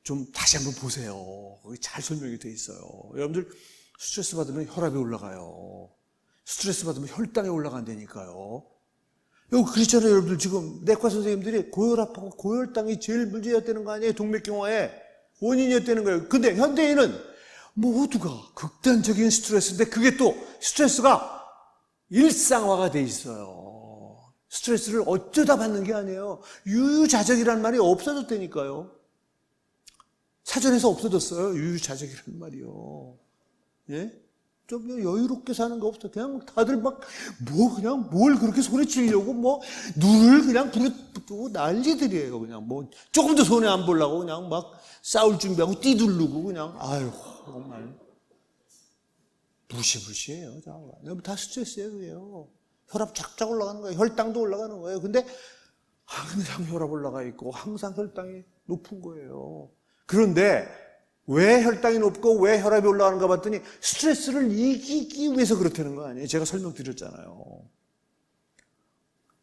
Speaker 1: 좀 다시 한번 보세요. 거기 잘 설명이 돼 있어요. 여러분들, 스트레스 받으면 혈압이 올라가요. 스트레스 받으면 혈당이 올라간다니까요. 여기 그렇잖아요, 여러분들. 지금 내과 선생님들이 고혈압하고 고혈당이 제일 문제였다는 거 아니에요? 동맥경화의 원인이었다는 거예요. 근데 현대인은 모두가 극단적인 스트레스인데 그게 또 스트레스가 일상화가 돼 있어요. 스트레스를 어쩌다 받는 게 아니에요. 유유자적이라는 말이 없어졌다니까요. 사전에서 없어졌어요. 유유자적이라는 말이요. 예? 좀 여유롭게 사는 거 없어. 그냥 다들 막, 그냥 뭘 그렇게 손에 쥐려고, 눈을 그냥 부르고 난리들이에요. 그냥 조금 더 손에 안 보려고 그냥 막 싸울 준비하고 띠두르고 그냥, 아유, 정말. 무시무시해요. 다 스트레스예요, 그게요. 혈압 쫙쫙 올라가는 거예요. 혈당도 올라가는 거예요. 근데 항상 혈압 올라가 있고, 항상 혈당이 높은 거예요. 그런데, 왜 혈당이 높고 왜 혈압이 올라가는가 봤더니 스트레스를 이기기 위해서 그렇다는 거 아니에요? 제가 설명드렸잖아요.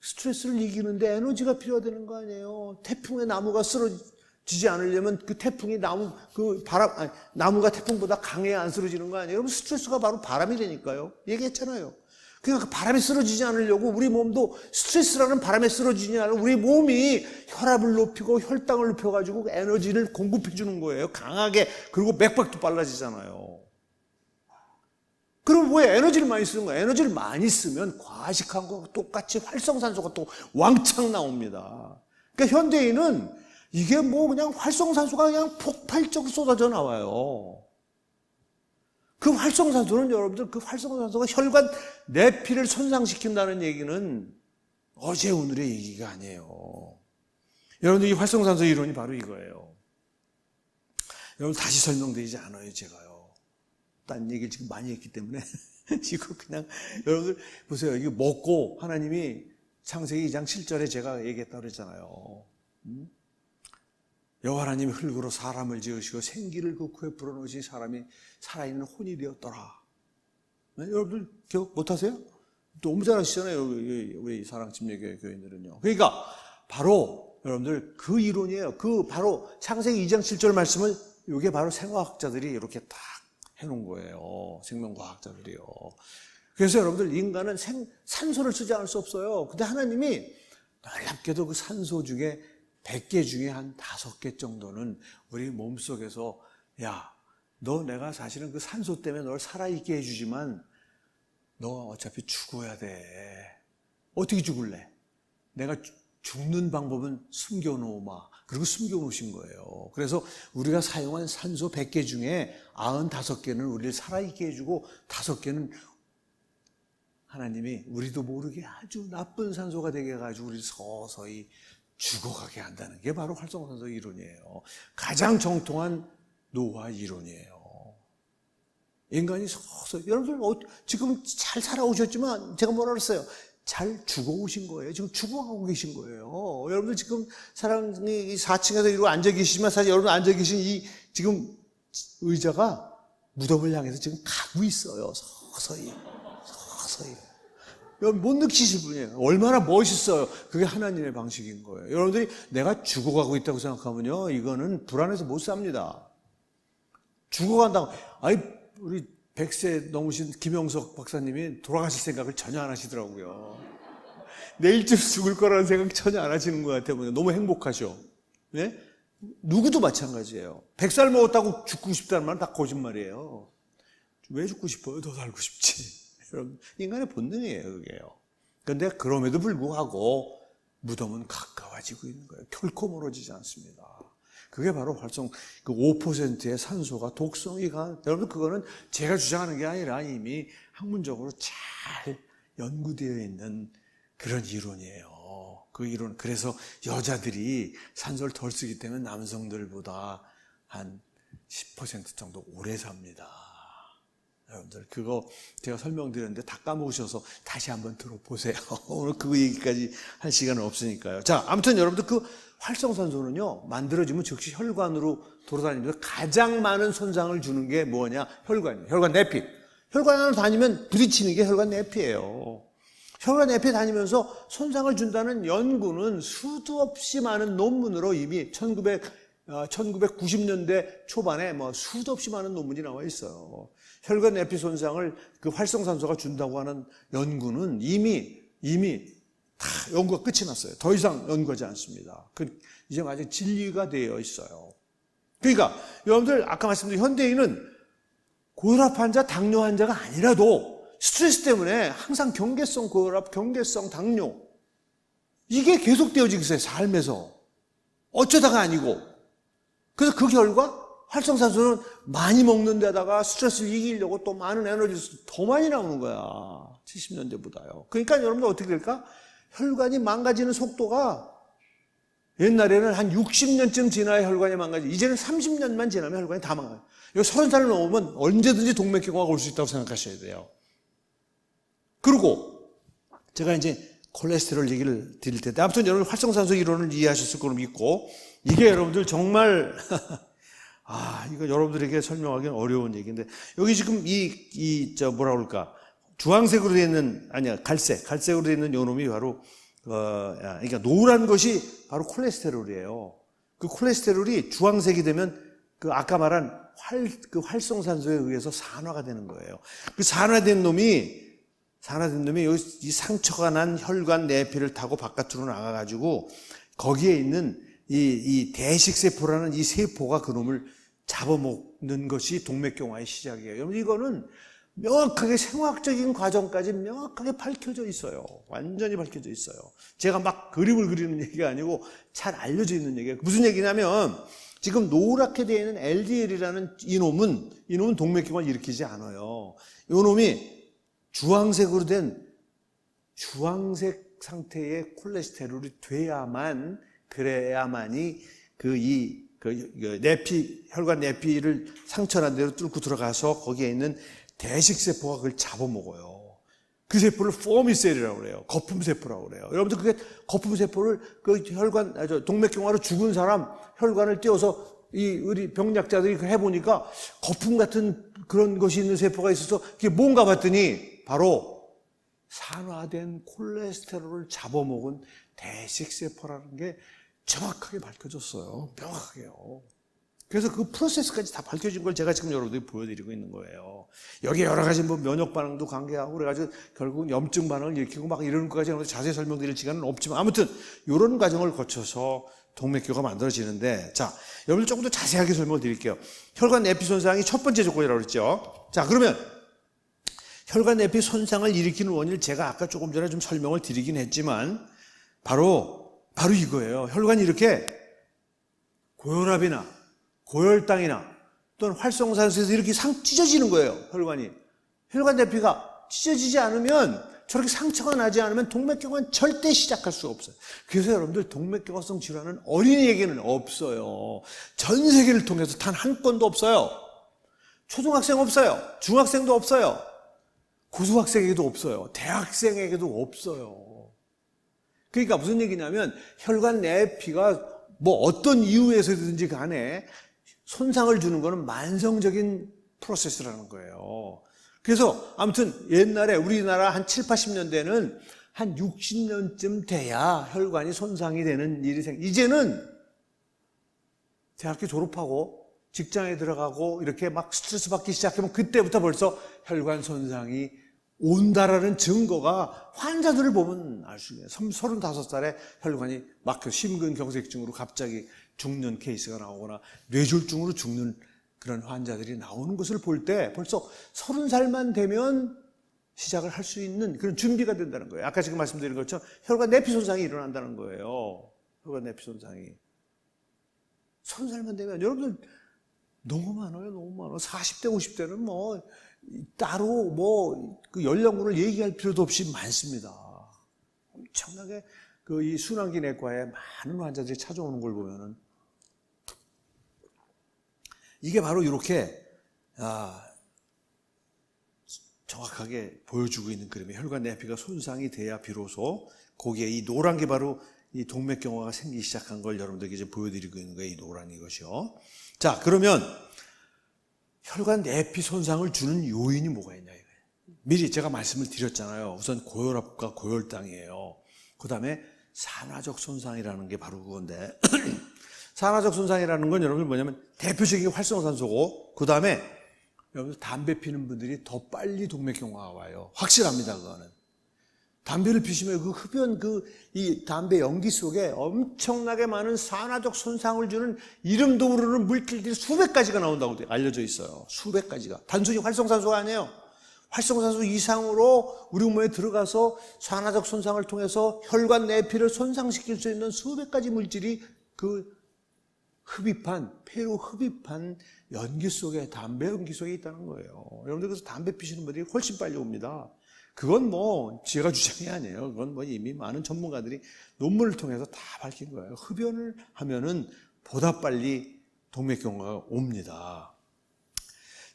Speaker 1: 스트레스를 이기는데 에너지가 필요하다는 거 아니에요? 태풍에 나무가 쓰러지지 않으려면 그 태풍이 나무가 태풍보다 강해야 안 쓰러지는 거 아니에요? 그럼 스트레스가 바로 바람이 되니까요. 얘기했잖아요. 그러니까 그 바람이 쓰러지지 않으려고 우리 몸도 스트레스라는 바람에 쓰러지지 않으려고 우리 몸이 혈압을 높이고 혈당을 높여가지고 에너지를 공급해 주는 거예요. 강하게. 그리고 맥박도 빨라지잖아요. 그럼 왜 에너지를 많이 쓰는 거예요? 에너지를 많이 쓰면 과식한 거하고 똑같이 활성산소가 또 왕창 나옵니다. 그러니까 현대인은 이게 그냥 활성산소가 그냥 폭발적으로 쏟아져 나와요. 그 활성산소는 여러분들 그 활성산소가 혈관 내피를 손상시킨다는 얘기는 어제 오늘의 얘기가 아니에요. 여러분들 이 활성산소 이론이 바로 이거예요. 여러분 다시 설명드리지 않아요, 제가요. 딴 얘기를 지금 많이 했기 때문에 이거 그냥 여러분들 보세요. 이거 먹고 하나님이 창세기 2장 7절에 제가 얘기했다고 그랬잖아요. 여호와 하나님이 흙으로 사람을 지으시고 생기를 그 코에 불어넣으신 사람이 살아있는 혼이 되었더라. 네? 여러분들 기억 못하세요? 너무 잘 아시잖아요. 우리 사랑침례교회 교인들은요. 그러니까 바로 여러분들 그 이론이에요. 그 바로 창세기 2장 7절 말씀을 이게 바로 생화학자들이 이렇게 딱 해놓은 거예요. 생명과학자들이요. 그래서 여러분들 인간은 산소를 쓰지 않을 수 없어요. 근데 하나님이 놀랍게도 그 산소 중에 100개 중에 한 5개 정도는 우리 몸속에서 너 내가 사실은 그 산소 때문에 널 살아있게 해주지만 너 어차피 죽어야 돼. 어떻게 죽을래? 내가 죽는 방법은 숨겨놓으마. 그리고 숨겨놓으신 거예요. 그래서 우리가 사용한 산소 100개 중에 95개는 우리를 살아있게 해주고 5개는 하나님이 우리도 모르게 아주 나쁜 산소가 되게 해가지고 우리를 서서히 죽어가게 한다는 게 바로 활성산소 이론이에요. 가장 정통한 노화 이론이에요. 인간이 서서히, 여러분들 지금 잘 살아오셨지만 제가 뭐라 그랬어요? 잘 죽어오신 거예요. 지금 죽어가고 계신 거예요. 여러분들 지금 사랑이 4층에서 이러고 앉아 계시지만 사실 여러분 앉아 계신 이 지금 의자가 무덤을 향해서 지금 가고 있어요. 서서히. 여러분 못 느끼실 분이에요. 얼마나 멋있어요. 그게 하나님의 방식인 거예요. 여러분들이 내가 죽어가고 있다고 생각하면요, 이거는 불안해서 못 삽니다. 죽어간다고. 우리 100세 넘으신 김영석 박사님이 돌아가실 생각을 전혀 안 하시더라고요. 내일쯤 죽을 거라는 생각 전혀 안 하시는 것 같아요. 너무 행복하죠. 네? 누구도 마찬가지예요. 100살 먹었다고 죽고 싶다는 말은 다 거짓말이에요. 왜 죽고 싶어요? 더 살고 싶지. 여러분, 인간의 본능이에요, 그게요. 그런데 그럼에도 불구하고 무덤은 가까워지고 있는 거예요. 결코 멀어지지 않습니다. 그게 바로 그 5%의 산소가 독성이 강한, 여러분, 그거는 제가 주장하는 게 아니라 이미 학문적으로 잘 연구되어 있는 그런 이론이에요. 그 이론, 그래서 여자들이 산소를 덜 쓰기 때문에 남성들보다 한 10% 정도 오래 삽니다. 여러분들 그거 제가 설명드렸는데 다 까먹으셔서 다시 한번 들어보세요. 오늘 그 얘기까지 할 시간은 없으니까요. 자, 아무튼 여러분들 그 활성산소는요, 만들어지면 즉시 혈관으로 돌아다니면서 가장 많은 손상을 주는 게 뭐냐? 혈관이에요. 혈관 내피. 혈관을 다니면 부딪히는 게 혈관 내피예요. 혈관 내피 다니면서 손상을 준다는 연구는 수도 없이 많은 논문으로 이미 1990년대 초반에 뭐 수도 없이 많은 논문이 나와 있어요. 혈관 내피 손상을 그 활성산소가 준다고 하는 연구는 이미 다 연구가 끝이 났어요. 더 이상 연구하지 않습니다. 이제 아직 진리가 되어 있어요. 그러니까 여러분들 아까 말씀드린 현대인은 고혈압 환자, 당뇨 환자가 아니라도 스트레스 때문에 항상 경계성 고혈압, 경계성 당뇨 이게 계속되어지고 있어요. 삶에서. 어쩌다가 아니고. 그래서 그 결과 활성산소는 많이 먹는 데다가 스트레스를 이기려고 또 많은 에너지를 더 많이 나오는 거야. 70년대보다요. 그러니까 여러분들 어떻게 될까? 혈관이 망가지는 속도가 옛날에는 한 60년쯤 지나야 혈관이 망가지고 이제는 30년만 지나면 혈관이 다 망가져요. 이거 30살을 넘으면 언제든지 동맥경화가 올 수 있다고 생각하셔야 돼요. 그리고 제가 이제 콜레스테롤 얘기를 드릴 텐데 아무튼 여러분 활성산소 이론을 이해하셨을 거로 믿고 이게 여러분들 정말 이거 여러분들에게 설명하기는 어려운 얘기인데 여기 지금 뭐라 그럴까 주황색으로 되어 있는 갈색으로 되어 있는 요 놈이 바로 그러니까 노란 것이 바로 콜레스테롤이에요. 그 콜레스테롤이 주황색이 되면 그 아까 말한 활성산소에 의해서 산화가 되는 거예요. 그 산화된 놈이 이 상처가 난 혈관 내피를 타고 바깥으로 나가가지고 거기에 있는 이 대식세포라는 이 세포가 그놈을 잡아먹는 것이 동맥경화의 시작이에요. 여러분 이거는 명확하게 생화학적인 과정까지 명확하게 밝혀져 있어요. 완전히 밝혀져 있어요. 제가 막 그림을 그리는 얘기가 아니고 잘 알려져 있는 얘기예요. 무슨 얘기냐면 지금 노랗게 되어 있는 LDL이라는 이 놈은 동맥경화를 일으키지 않아요. 이 놈이 주황색으로 된 주황색 상태의 콜레스테롤이 그래야만이 혈관 내피를 상처난 데로 뚫고 들어가서 거기에 있는 대식세포가 그걸 잡아먹어요. 그 세포를 포미셀이라고 그래요. 거품세포라고 그래요. 여러분들 그게 거품세포를 동맥경화로 죽은 사람 혈관을 띄워서 우리 병약자들이 해보니까 거품 같은 그런 것이 있는 세포가 있어서 그게 뭔가 봤더니 바로 산화된 콜레스테롤을 잡아먹은 대식세포라는 게 정확하게 밝혀졌어요. 명확하게요. 그래서 그 프로세스까지 다 밝혀진 걸 제가 지금 여러분들이 보여드리고 있는 거예요. 여기에 여러 가지 면역 반응도 관계하고 그래가지고 결국은 염증 반응을 일으키고 막 이런 것까지 자세히 설명드릴 시간은 없지만 아무튼 이런 과정을 거쳐서 동맥경화가 만들어지는데 자, 여러분들 조금 더 자세하게 설명을 드릴게요. 혈관 내피 손상이 첫 번째 조건이라고 그랬죠. 자, 그러면 혈관 내피 손상을 일으키는 원인을 제가 아까 조금 전에 좀 설명을 드리긴 했지만 바로 이거예요. 혈관이 이렇게 고혈압이나 고혈당이나 또는 활성산소에서 이렇게 찢어지는 거예요. 혈관 내피가 찢어지지 않으면 저렇게 상처가 나지 않으면 동맥경화는 절대 시작할 수가 없어요. 그래서 여러분들 동맥경화성 질환은 어린이에게는 없어요. 전 세계를 통해서 단 한 건도 없어요. 초등학생 없어요. 중학생도 없어요. 고등학생에게도 없어요. 대학생에게도 없어요. 그러니까 무슨 얘기냐면 혈관 내피가 뭐 어떤 이유에서든지 간에 손상을 주는 거는 만성적인 프로세스라는 거예요. 그래서 아무튼 옛날에 우리나라 한 7, 80년대는 한 60년쯤 돼야 혈관이 손상이 되는 일이 이제는 대학교 졸업하고 직장에 들어가고 이렇게 막 스트레스 받기 시작하면 그때부터 벌써 혈관 손상이 온다라는 증거가 환자들을 보면 알 수 있어요. 35살에 혈관이 막혀 심근경색증으로 갑자기 죽는 케이스가 나오거나 뇌졸중으로 죽는 그런 환자들이 나오는 것을 볼 때 벌써 30살만 되면 시작을 할 수 있는 그런 준비가 된다는 거예요. 아까 지금 말씀드린 것처럼 혈관 내피 손상이 일어난다는 거예요. 혈관 내피 손상이. 30살만 되면 여러분들 너무 많아요. 40대, 50대는 뭐 따로 그 연령군을 얘기할 필요도 없이 많습니다. 엄청나게 이 순환기 내과에 많은 환자들이 찾아오는 걸 보면은 이게 바로 이렇게 정확하게 보여주고 있는 그림이에요. 혈관 내피가 손상이 돼야 비로소 거기에 이 노란 게 바로 이 동맥경화가 생기기 시작한 걸 여러분들에게 이제 보여드리고 있는 거예요. 이 노란 이것이요. 자, 그러면 혈관 내피 손상을 주는 요인이 뭐가 있냐 이거예요. 미리 제가 말씀을 드렸잖아요. 우선 고혈압과 고혈당이에요. 그 다음에 산화적 손상이라는 게 바로 그건데 산화적 손상이라는 건 여러분들 뭐냐면 대표적인 활성산소고, 그 다음에 여러분들 담배 피는 분들이 더 빨리 동맥경화가 와요. 확실합니다, 그거는. 담배를 피시면 그 흡연, 이 담배 연기 속에 엄청나게 많은 산화적 손상을 주는 이름도 모르는 물질들이 수백 가지가 나온다고 알려져 있어요. 수백 가지가. 단순히 활성산소가 아니에요. 활성산소 이상으로 우리 몸에 들어가서 산화적 손상을 통해서 혈관 내피를 손상시킬 수 있는 수백 가지 물질이 폐로 흡입한 연기 속에, 담배 연기 속에 있다는 거예요. 여러분들 그래서 담배 피시는 분들이 훨씬 빨리 옵니다. 그건 뭐 제가 주장이 아니에요. 그건 뭐 이미 많은 전문가들이 논문을 통해서 다 밝힌 거예요. 흡연을 하면은 보다 빨리 동맥경화가 옵니다.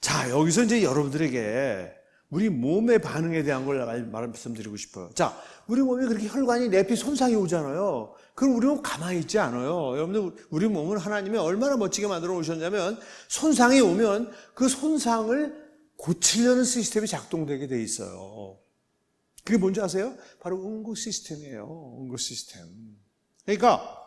Speaker 1: 자, 여기서 이제 여러분들에게 우리 몸의 반응에 대한 걸 말씀드리고 싶어요. 자, 우리 몸에 그렇게 혈관이 내피 손상이 오잖아요. 그럼 우리 몸 가만히 있지 않아요. 여러분들, 우리 몸은 하나님이 얼마나 멋지게 만들어 놓으셨냐면, 손상이 오면 그 손상을 고치려는 시스템이 작동되게 돼 있어요. 그게 뭔지 아세요? 바로 응고 시스템이에요. 응고 시스템. 그러니까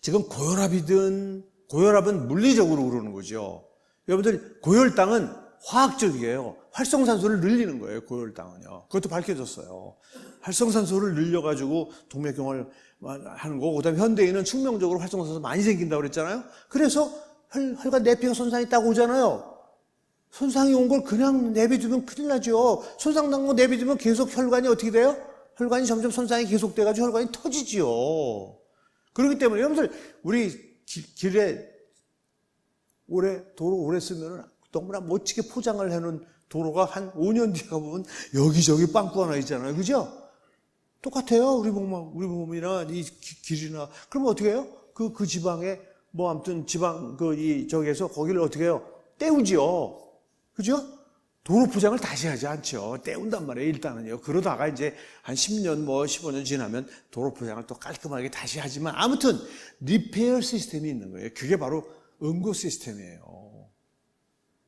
Speaker 1: 지금 고혈압은 물리적으로 그러는 거죠. 여러분들, 고혈당은 화학적이에요. 활성산소를 늘리는 거예요, 고혈당은요. 그것도 밝혀졌어요. 활성산소를 늘려가지고 동맥경화를 하는 거고, 그 다음에 현대인은 숙명적으로 활성산소 많이 생긴다고 그랬잖아요. 그래서 혈관 내피가 손상이 딱 오잖아요. 손상이 온 걸 그냥 내비두면 큰일 나죠. 손상난 거 내비두면 계속 혈관이 어떻게 돼요? 혈관이 점점 손상이 계속돼가지고 혈관이 터지지요. 그렇기 때문에 여러분들, 우리 길에 도로 오래 쓰면은 너무나 멋지게 포장을 해놓은 도로가 한 5년 뒤에 가보면 여기저기 빵꾸 하나 있잖아요. 그죠? 똑같아요. 우리 몸이나 이 길이나. 그러면 어떻게 해요? 그 지방에, 뭐 아무튼 지방, 저기에서 거기를 어떻게 해요? 때우지요. 그죠? 도로 포장을 다시 하지 않죠. 때운단 말이에요, 일단은요. 그러다가 이제 한 10년, 15년 지나면 도로 포장을 또 깔끔하게 다시 하지만, 아무튼, 리페어 시스템이 있는 거예요. 그게 바로 응고 시스템이에요.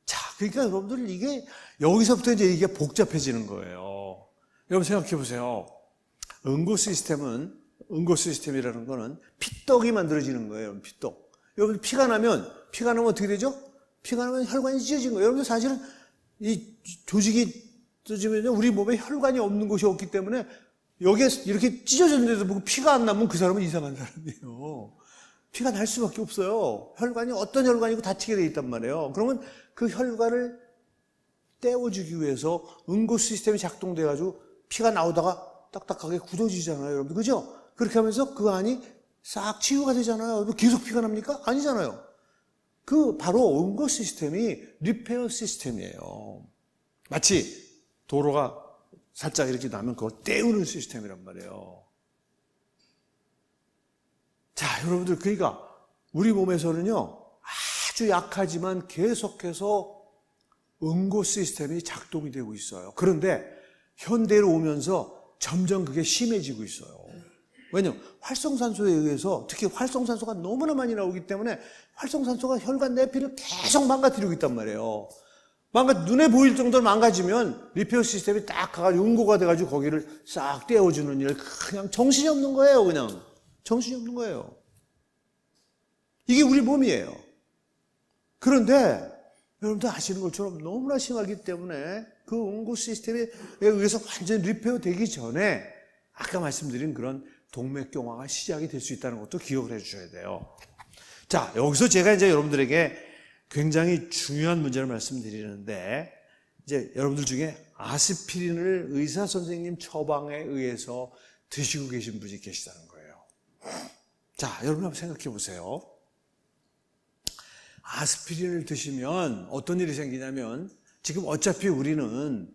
Speaker 1: 자, 그러니까 여러분들 여기서부터 이제 이게 복잡해지는 거예요. 여러분 생각해 보세요. 응고 시스템이라는 거는 피떡이 만들어지는 거예요, 피떡. 여러분 피가 나면 어떻게 되죠? 피가 나면 혈관이 찢어진 거예요. 여러분들 사실은 이 조직이 찢어지면 우리 몸에 혈관이 없는 곳이 없기 때문에 여기에 이렇게 찢어졌는데도 보고 피가 안 나면 그 사람은 이상한 사람이에요. 피가 날 수밖에 없어요. 혈관이 어떤 혈관이고 다치게 돼 있단 말이에요. 그러면 그 혈관을 떼어주기 위해서 응고 시스템이 작동돼가지고 피가 나오다가 딱딱하게 굳어지잖아요, 여러분. 그죠? 그렇게 하면서 그 안이 싹 치유가 되잖아요. 계속 피가 납니까? 아니잖아요. 바로 응고 시스템이 리페어 시스템이에요. 마치 도로가 살짝 이렇게 나면 그걸 떼우는 시스템이란 말이에요. 자, 여러분들, 그러니까 우리 몸에서는요, 아주 약하지만 계속해서 응고 시스템이 작동이 되고 있어요. 그런데 현대로 오면서 점점 그게 심해지고 있어요. 왜냐면 활성산소에 의해서, 특히 활성산소가 너무나 많이 나오기 때문에 활성산소가 혈관 내피를 계속 망가뜨리고 있단 말이에요. 눈에 보일 정도로 망가지면 리페어 시스템이 딱 가가지고 응고가 돼가지고 거기를 싹 떼어주는 일, 그냥 정신이 없는 거예요, 그냥. 정신이 없는 거예요. 이게 우리 몸이에요. 그런데 여러분들 아시는 것처럼 너무나 심하기 때문에 그 응고 시스템에 의해서 완전히 리페어 되기 전에 아까 말씀드린 그런 동맥경화가 시작이 될 수 있다는 것도 기억을 해 주셔야 돼요. 자, 여기서 제가 이제 여러분들에게 굉장히 중요한 문제를 말씀드리는데, 이제 여러분들 중에 아스피린을 의사 선생님 처방에 의해서 드시고 계신 분이 계시다는 거예요. 자, 여러분 한번 생각해 보세요. 아스피린을 드시면 어떤 일이 생기냐면, 지금 어차피 우리는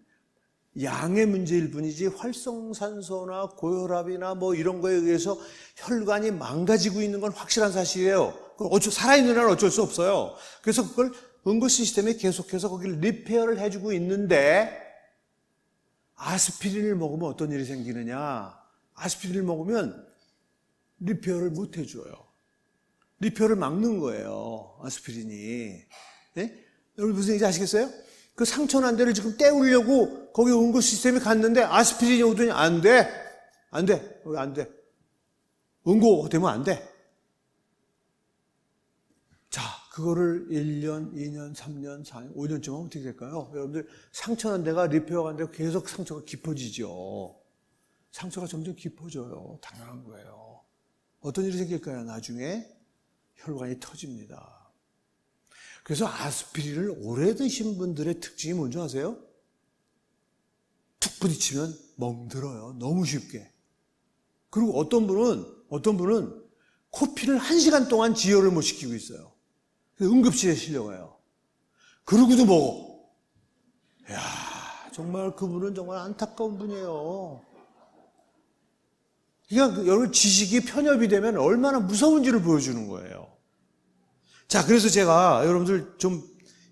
Speaker 1: 양의 문제일 뿐이지 활성산소나 고혈압이나 뭐 이런 거에 의해서 혈관이 망가지고 있는 건 확실한 사실이에요. 살아있는 한은 어쩔 수 없어요. 그래서 그걸 응고 시스템이 계속해서 거기를 리페어를 해주고 있는데, 아스피린을 먹으면 어떤 일이 생기느냐? 아스피린을 먹으면 리페어를 못 해줘요. 리페어를 막는 거예요, 아스피린이. 네? 여러분 무슨 얘기인지 아시겠어요? 그 상처난 데를 지금 떼우려고 거기 응고 시스템이 갔는데 아스피린이 오더니 안 돼. 안 돼. 응고 되면 안 돼. 그거를 1년, 2년, 3년, 4년, 5년쯤 하면 어떻게 될까요? 여러분들 상처난 데가 리페어가 안 되고 계속 상처가 깊어지죠. 상처가 점점 깊어져요. 당연한 거예요. 어떤 일이 생길까요? 나중에 혈관이 터집니다. 그래서 아스피린을 오래 드신 분들의 특징이 뭔지 아세요? 툭 부딪히면 멍들어요. 너무 쉽게. 그리고 어떤 분은 코피를 1시간 동안 지혈을 못 시키고 있어요. 응급실에 실려가요. 그러고도 먹어. 이야, 정말 그분은 정말 안타까운 분이에요. 그러니까 여러분 지식이 편협이 되면 얼마나 무서운지를 보여주는 거예요. 자, 그래서 제가 여러분들 좀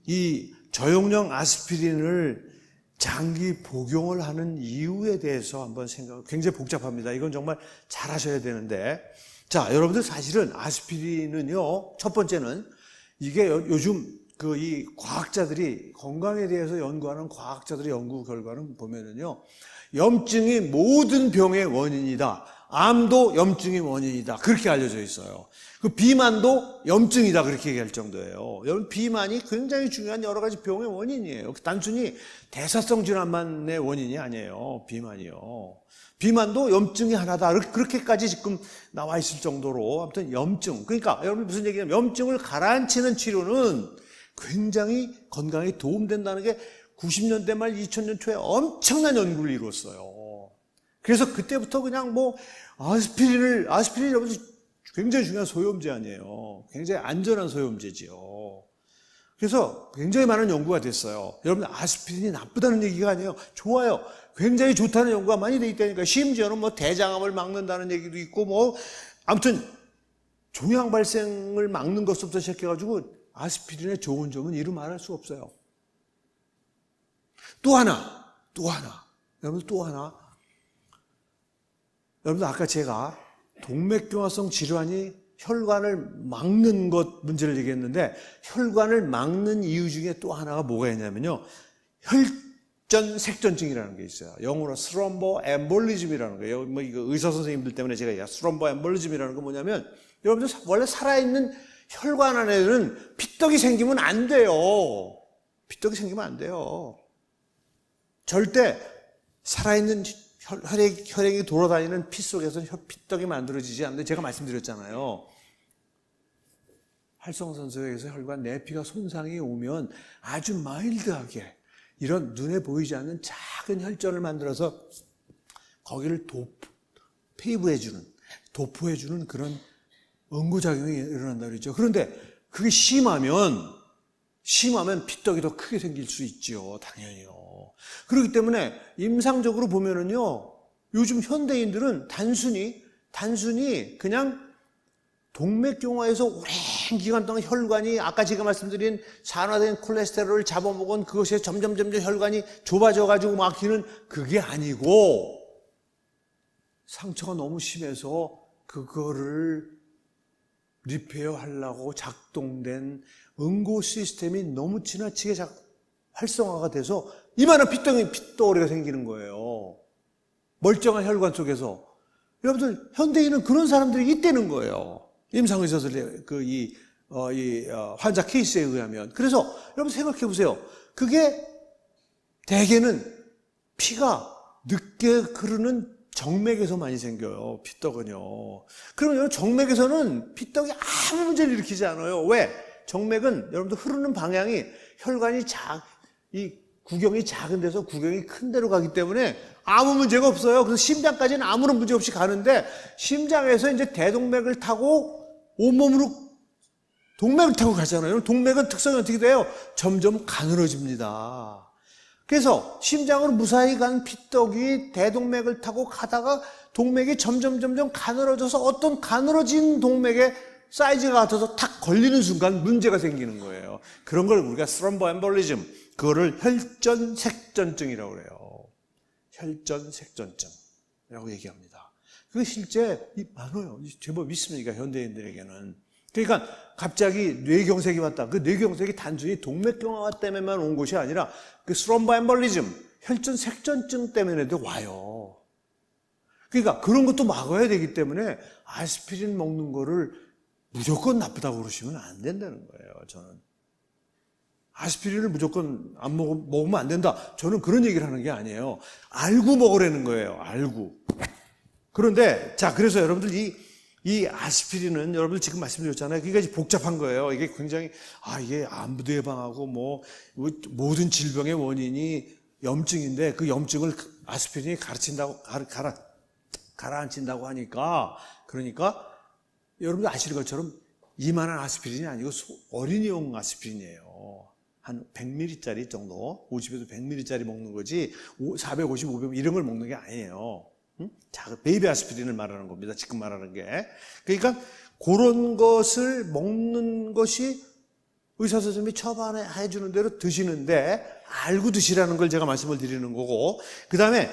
Speaker 1: 이 저용량 아스피린을 장기 복용을 하는 이유에 대해서 한번 굉장히 복잡합니다. 이건 정말 잘 하셔야 되는데. 자, 여러분들 사실은 아스피린은요, 첫 번째는 이게 요즘 이 과학자들이 건강에 대해서 연구하는 과학자들의 연구 결과는 보면은요, 염증이 모든 병의 원인이다. 암도 염증이 원인이다. 그렇게 알려져 있어요. 그 비만도 염증이다. 그렇게 얘기할 정도예요. 여러분, 비만이 굉장히 중요한 여러 가지 병의 원인이에요. 단순히 대사성 질환만의 원인이 아니에요. 비만이요. 비만도 염증이 하나다. 그렇게까지 지금 나와 있을 정도로 아무튼 염증. 그러니까 여러분 무슨 얘기냐면 염증을 가라앉히는 치료는 굉장히 건강에 도움된다는 게 90년대 말 2000년 초에 엄청난 연구를 이뤘어요. 그래서 그때부터 그냥 아스피린이 여러분 굉장히 중요한 소염제 아니에요. 굉장히 안전한 소염제지요. 그래서 굉장히 많은 연구가 됐어요. 여러분 아스피린이 나쁘다는 얘기가 아니에요. 좋아요. 굉장히 좋다는 연구가 많이 돼 있다니까. 심지어는 대장암을 막는다는 얘기도 있고 아무튼 종양 발생을 막는 것부터 시작해가지고 아스피린의 좋은 점은 이루 말할 수 없어요. 또 하나. 여러분들 아까 제가 동맥경화성 질환이 혈관을 막는 것 문제를 얘기했는데 혈관을 막는 이유 중에 또 하나가 뭐가 있냐면요. 혈전색전증이라는 게 있어요. 영어로 스롬보엠볼리즘이라는 거예요. 이거 의사 선생님들 때문에 제가 스롬보엠볼리즘이라는 건 뭐냐면 여러분들 원래 살아있는 혈관 안에는 피떡이 생기면 안 돼요. 피떡이 생기면 안 돼요. 절대 살아있는 혈액이 돌아다니는 피 속에서 피떡이 만들어지지 않는데 제가 말씀드렸잖아요. 활성산소에서 혈관 내피가 손상이 오면 아주 마일드하게 이런 눈에 보이지 않는 작은 혈전을 만들어서 거기를 도포해주는 그런 응고작용이 일어난다 그랬죠. 그런데 그게 심하면 피떡이 더 크게 생길 수 있죠. 당연히요. 그렇기 때문에 임상적으로 보면은요, 요즘 현대인들은 단순히 그냥 동맥경화에서 오랜 기간 동안 혈관이 아까 제가 말씀드린 산화된 콜레스테롤을 잡아먹은 그것에 점점 혈관이 좁아져가지고 막히는 그게 아니고 상처가 너무 심해서 그거를 리페어 하려고 작동된 응고 시스템이 너무 지나치게 활성화가 돼서 이만한 핏덩어리가 생기는 거예요. 멀쩡한 혈관 속에서. 여러분들 현대인은 그런 사람들이 있다는 거예요. 임상의사들의 환자 케이스에 의하면. 그래서 여러분 생각해 보세요. 그게 대개는 피가 늦게 흐르는 정맥에서 많이 생겨요. 피떡은요. 그러면 정맥에서는 피떡이 아무 문제를 일으키지 않아요. 왜? 정맥은 여러분들 흐르는 방향이 혈관이 이 구경이 작은 데서 구경이 큰 데로 가기 때문에 아무 문제가 없어요. 그래서 심장까지는 아무런 문제 없이 가는데 심장에서 이제 대동맥을 타고 온몸으로 동맥을 타고 가잖아요. 동맥은 특성이 어떻게 돼요? 점점 가늘어집니다. 그래서 심장으로 무사히 간 피떡이 대동맥을 타고 가다가 동맥이 점점 가늘어져서 어떤 가늘어진 동맥에 사이즈가 같아서 탁 걸리는 순간 문제가 생기는 거예요. 그런 걸 우리가 스롬보엠볼리즘, 그거를 혈전색전증이라고 그래요. 혈전색전증이라고 얘기합니다. 그게 실제 많아요. 제법 있습니다. 현대인들에게는. 그러니까 갑자기 뇌경색이 왔다. 그 뇌경색이 단순히 동맥경화 때문에만 온 것이 아니라 그 스롬보엠볼리즘, 혈전색전증 때문에도 와요. 그러니까 그런 것도 막아야 되기 때문에 아스피린 먹는 거를 무조건 나쁘다고 그러시면 안 된다는 거예요, 저는. 아스피린을 무조건 안 먹으면 안 된다. 저는 그런 얘기를 하는 게 아니에요. 알고 먹으라는 거예요, 알고. 그런데, 자, 그래서 여러분들 이 아스피린은 여러분들 지금 말씀드렸잖아요. 그게 복잡한 거예요. 이게 굉장히, 이게 암도 예방하고 모든 질병의 원인이 염증인데 그 염증을 아스피린이 가라앉힌다고 하니까, 그러니까 여러분들 아시는 것처럼 이만한 아스피린이 아니고 어린이용 아스피린이에요. 한 100ml짜리 정도, 50에서 100ml짜리 먹는 거지 450, 500 이런 걸 먹는 게 아니에요. 자, 베이비 아스피린을 말하는 겁니다. 지금 말하는 게. 그러니까 그런 것을 먹는 것이 의사 선생님이 처방해 주는 대로 드시는데 알고 드시라는 걸 제가 말씀을 드리는 거고, 그 다음에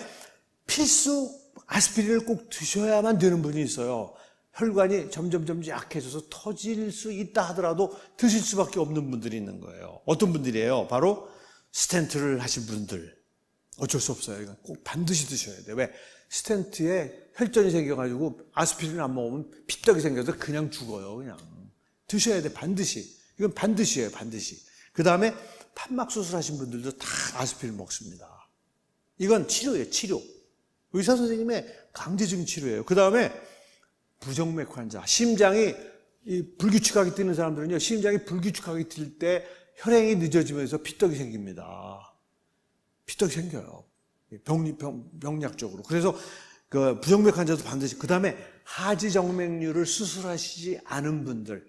Speaker 1: 필수 아스피린을 꼭 드셔야만 되는 분이 있어요. 혈관이 점점 약해져서 터질 수 있다 하더라도 드실 수밖에 없는 분들이 있는 거예요. 어떤 분들이에요? 바로 스텐트를 하신 분들. 어쩔 수 없어요. 이건 꼭 반드시 드셔야 돼요. 왜? 스텐트에 혈전이 생겨가지고 아스피린 안 먹으면 피떡이 생겨서 그냥 죽어요. 그냥. 드셔야 돼, 반드시. 이건 반드시예요, 반드시. 그 다음에 판막 수술하신 분들도 다 아스피린 먹습니다. 이건 치료예요, 치료. 의사 선생님의 강제적인 치료예요. 그 다음에 부정맥 환자, 심장이 불규칙하게 뛰는 사람들은요, 심장이 불규칙하게 뛸 때 혈행이 늦어지면서 피떡이 생깁니다. 피떡이 생겨요. 병약적으로. 그래서 그 부정맥 환자도 반드시. 그 다음에 하지정맥류를 수술하시지 않은 분들,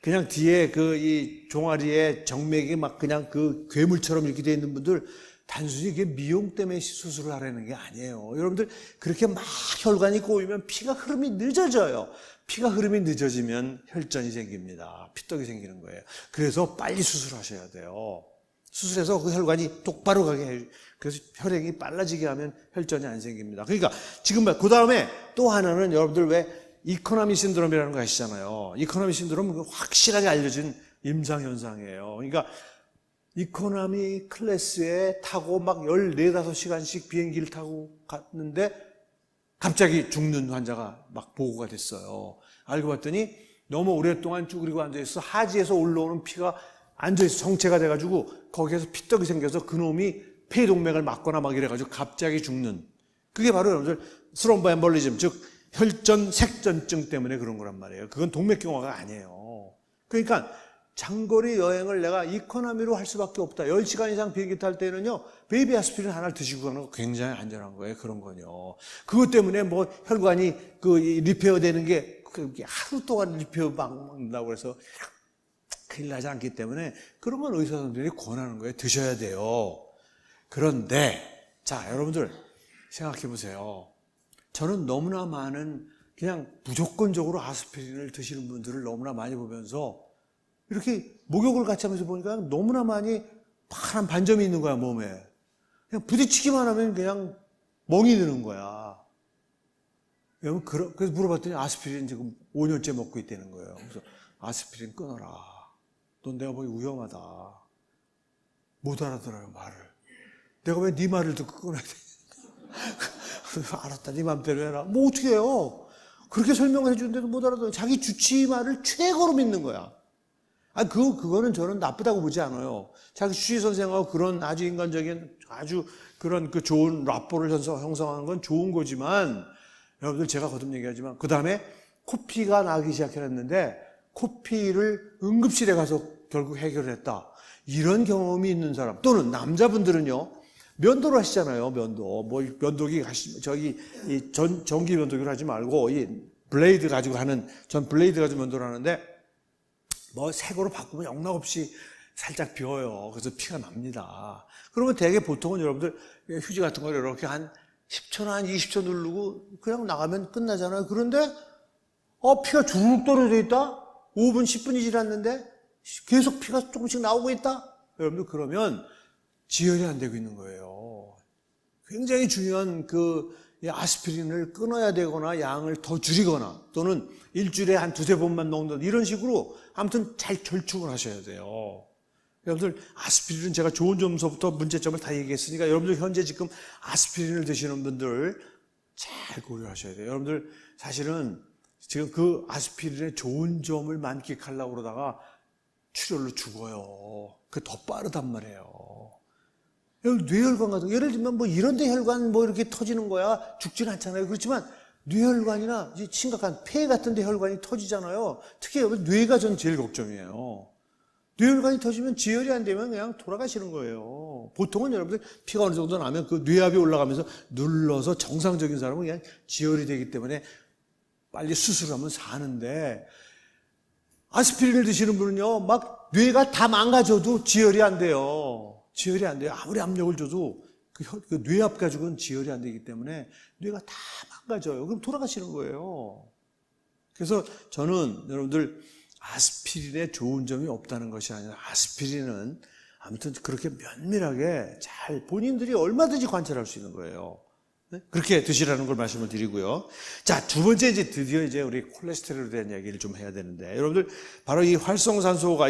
Speaker 1: 그냥 뒤에 이 종아리에 정맥이 막 그냥 그 괴물처럼 이렇게 되어 있는 분들, 단순히 이게 미용 때문에 수술을 하라는 게 아니에요. 여러분들 그렇게 막 혈관이 꼬이면 피가 흐름이 늦어져요. 피가 흐름이 늦어지면 혈전이 생깁니다. 피떡이 생기는 거예요. 그래서 빨리 수술하셔야 돼요. 수술해서 그 혈관이 똑바로 가게 해요. 그래서 혈액이 빨라지게 하면 혈전이 안 생깁니다. 그러니까 지금 그 다음에 또 하나는 여러분들 왜 이코노미 신드롬이라는 거 아시잖아요. 이코노미 신드롬은 확실하게 알려진 임상현상이에요. 그러니까 이코노미 클래스에 타고 막 14, 5시간씩 비행기를 타고 갔는데 갑자기 죽는 환자가 막 보고가 됐어요. 알고 봤더니 너무 오랫동안 쭈그리고 앉아있어 하지에서 올라오는 피가 앉아있어 정체가 돼가지고 거기에서 피떡이 생겨서 그놈이 폐동맥을 막거나 막 이래가지고 갑자기 죽는, 그게 바로 여러분들 스롬보엠볼리즘, 즉 혈전 색전증 때문에 그런 거란 말이에요. 그건 동맥경화가 아니에요. 그러니까 장거리 여행을 내가 이코노미로 할 수밖에 없다. 10시간 이상 비행기 탈 때는요, 베이비 아스피린 하나를 드시고 가는 거 굉장히 안전한 거예요. 그런 건요. 그것 때문에 혈관이 리페어 되는 게 하루 동안 리페어 막는다고 해서 큰일 나지 않기 때문에 그런 건 의사 선생님들이 권하는 거예요. 드셔야 돼요. 그런데, 자, 여러분들 생각해 보세요. 저는 너무나 많은 그냥 무조건적으로 아스피린을 드시는 분들을 너무나 많이 보면서 이렇게 목욕을 같이 하면서 보니까 너무나 많이 파란 반점이 있는 거야, 몸에. 그냥 부딪히기만 하면 그냥 멍이 드는 거야. 그래서 물어봤더니 아스피린 지금 5년째 먹고 있다는 거예요. 그래서 아스피린 끊어라. 넌 내가 보기 위험하다. 못 알아들어요, 말을. 내가 왜 네 말을 듣고 끊어야 돼? 알았다, 네 맘대로 해라. 뭐 어떻게 해요? 그렇게 설명을 해주는데도 못 알아들어요. 자기 주치 말을 최고로 믿는 거야. 그거는 저는 나쁘다고 보지 않아요. 자기 주치 선생하고 그런 아주 인간적인, 아주 그런 좋은 라포를 형성하는 건 좋은 거지만, 여러분들 제가 거듭 얘기하지만, 그 다음에 코피가 나기 시작했는데, 코피를 응급실에 가서 결국 해결을 했다. 이런 경험이 있는 사람, 또는 남자분들은요, 면도를 하시잖아요, 면도. 면도기 전기 면도기를 하지 말고, 블레이드 가지고 전 블레이드 가지고 면도를 하는데, 색으로 바꾸면 영락없이 살짝 비어요. 그래서 피가 납니다. 그러면 대개 보통은 여러분들 휴지 같은 걸 이렇게 한 10초나 한 20초 누르고 그냥 나가면 끝나잖아요. 그런데, 피가 주르륵 떨어져 있다? 5분, 10분이 지났는데 계속 피가 조금씩 나오고 있다? 여러분들 그러면 지혈이 안 되고 있는 거예요. 굉장히 중요한 아스피린을 끊어야 되거나 양을 더 줄이거나 또는 일주일에 한 2-3번만 먹는 이런 식으로 아무튼 잘 절충을 하셔야 돼요. 여러분들 아스피린은 제가 좋은 점서부터 문제점을 다 얘기했으니까 여러분들 현재 지금 아스피린을 드시는 분들 잘 고려하셔야 돼요. 여러분들 사실은 지금 그 아스피린의 좋은 점을 만끽하려고 그러다가 출혈로 죽어요. 그게 더 빠르단 말이에요. 뇌혈관 같은 거, 예를 들면 뭐 이런데 혈관 뭐 이렇게 터지는 거야 죽지는 않잖아요. 그렇지만 뇌혈관이나 심각한 폐 같은 데 혈관이 터지잖아요. 특히 뇌가 전 제일 걱정이에요. 뇌혈관이 터지면 지혈이 안 되면 그냥 돌아가시는 거예요. 보통은 여러분들 피가 어느 정도 나면 그 뇌압이 올라가면서 눌러서 정상적인 사람은 그냥 지혈이 되기 때문에 빨리 수술하면 사는데, 아스피린을 드시는 분은요, 막 뇌가 다 망가져도 지혈이 안 돼요. 지혈이 안 돼요. 아무리 압력을 줘도 그 뇌압 가지고는 지혈이 안 되기 때문에 뇌가 다 망가져요. 그럼 돌아가시는 거예요. 그래서 저는 여러분들 아스피린에 좋은 점이 없다는 것이 아니라, 아스피린은 아무튼 그렇게 면밀하게 잘 본인들이 얼마든지 관찰할 수 있는 거예요. 그렇게 드시라는 걸 말씀을 드리고요. 자, 두 번째 드디어 우리 콜레스테롤에 대한 이야기를 좀 해야 되는데, 여러분들 바로 이 활성산소가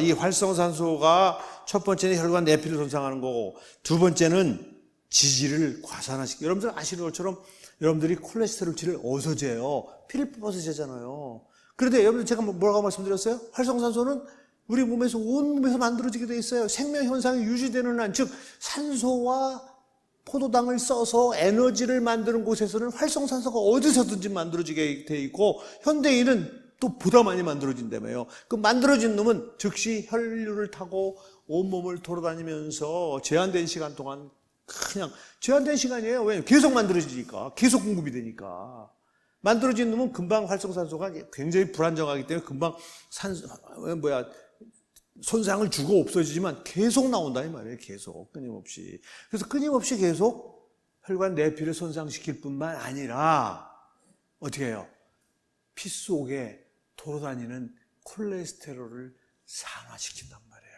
Speaker 1: 첫 번째는 혈관 내피를 손상하는 거고, 두 번째는 지질을 과산화시키고, 여러분들 아시는 것처럼 여러분들이 콜레스테롤치를 어디서 재요? 피를 뽑아서 재잖아요. 그런데 여러분들 제가 뭐라고 말씀드렸어요? 활성산소는 우리 몸에서 온 몸에서 만들어지게 돼 있어요. 생명 현상이 유지되는 한, 즉 산소와 포도당을 써서 에너지를 만드는 곳에서는 활성산소가 어디서든지 만들어지게 돼 있고, 현대인은 또 보다 많이 만들어진다며요. 그 만들어진 놈은 즉시 혈류를 타고 온몸을 돌아다니면서 제한된 시간 동안, 그냥 제한된 시간이에요. 왜냐면 계속 만들어지니까, 계속 공급이 되니까. 만들어진 놈은 금방 활성산소가 굉장히 불안정하기 때문에 금방 손상을 주고 없어지지만 계속 나온다 이 말이에요. 계속 끊임없이. 그래서 끊임없이 계속 혈관 내피를 손상시킬 뿐만 아니라 어떻게 해요? 피 속에 돌아다니는 콜레스테롤을 산화시킨단 말이에요.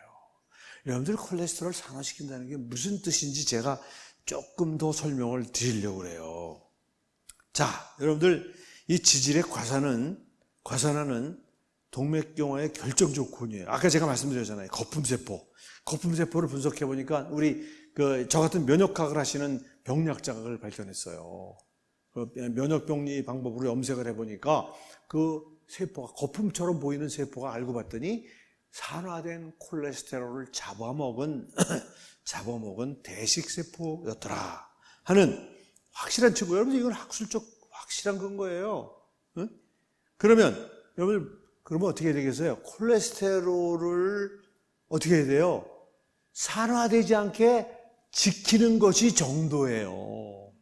Speaker 1: 여러분들 콜레스테롤 산화시킨다는 게 무슨 뜻인지 제가 조금 더 설명을 드리려고 그래요. 자, 여러분들 이 지질의 과산화는 동맥경화의 결정적 고리예요. 아까 제가 말씀드렸잖아요. 거품세포를 분석해 보니까 저 같은 면역학을 하시는 병리학자가 발견했어요. 그 면역병리 방법으로 염색을 해 보니까 그 세포가 거품처럼 보이는 세포가 알고 봤더니 산화된 콜레스테롤을 잡아먹은 대식세포였더라 하는 확실한 증거. 여러분 이건 학술적 확실한 근거예요. 응? 그러면 어떻게 되겠어요? 콜레스테롤을 어떻게 해야 돼요? 산화되지 않게 지키는 것이 정도예요.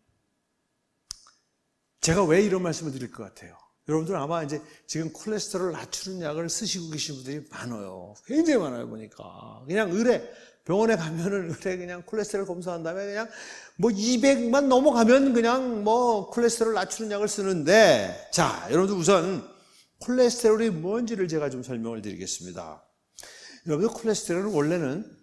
Speaker 1: 제가 왜 이런 말씀을 드릴 것 같아요? 여러분들 아마 이제 지금 콜레스테롤 낮추는 약을 쓰시고 계신 분들이 많아요. 굉장히 많아요, 보니까. 그냥 병원에 가면은 그냥 콜레스테롤 검사한 다음에 그냥 200만 넘어가면 그냥 콜레스테롤 낮추는 약을 쓰는데, 자, 여러분들 우선 콜레스테롤이 뭔지를 제가 좀 설명을 드리겠습니다. 여러분들 콜레스테롤은 원래는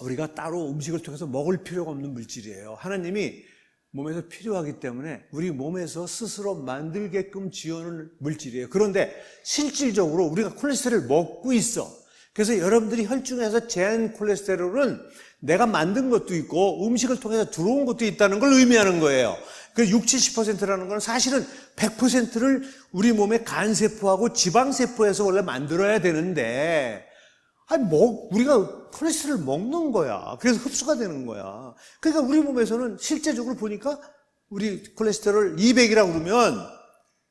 Speaker 1: 우리가 따로 음식을 통해서 먹을 필요가 없는 물질이에요. 하나님이 몸에서 필요하기 때문에 우리 몸에서 스스로 만들게끔 지어놓은 물질이에요. 그런데 실질적으로 우리가 콜레스테롤을 먹고 있어. 그래서 여러분들이 혈중에서 제한 콜레스테롤은 내가 만든 것도 있고 음식을 통해서 들어온 것도 있다는 걸 의미하는 거예요. 그 60, 70%라는 건 사실은 100%를 우리 몸의 간세포하고 지방세포에서 원래 만들어야 되는데, 우리가 콜레스테롤을 먹는 거야. 그래서 흡수가 되는 거야. 그러니까 우리 몸에서는 실제적으로 보니까 우리 콜레스테롤 200이라고 그러면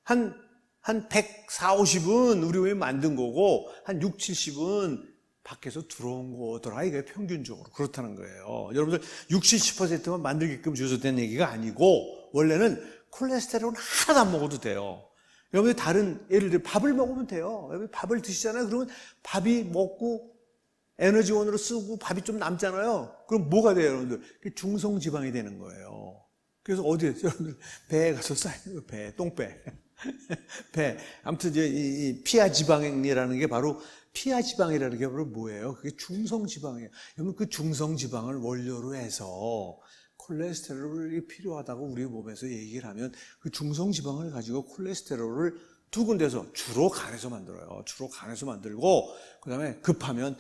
Speaker 1: 한 140, 50은 우리 몸이 만든 거고 한 6, 70은 밖에서 들어온 거더라. 이게 평균적으로 그렇다는 거예요. 여러분들 60, 70%만 만들게끔 주어서 된 얘기가 아니고, 원래는 콜레스테롤은 하나도 안 먹어도 돼요. 여러분들 예를 들어 밥을 먹으면 돼요. 여러분 밥을 드시잖아요. 그러면 밥이 먹고 에너지원으로 쓰고 밥이 좀 남잖아요. 그럼 뭐가 돼요, 여러분들? 중성지방이 되는 거예요. 그래서 여러분들 배에 가서 쌓이는 거예요. 똥배. 배. 아무튼 이 피하지방이라는 게 바로 뭐예요? 그게 중성지방이에요. 여러분 그 중성지방을 원료로 해서 콜레스테롤이 필요하다고 우리 몸에서 얘기를 하면 그 중성지방을 가지고 콜레스테롤을 두 군데서 주로 간에서 만들어요. 주로 간에서 만들고 그 다음에 급하면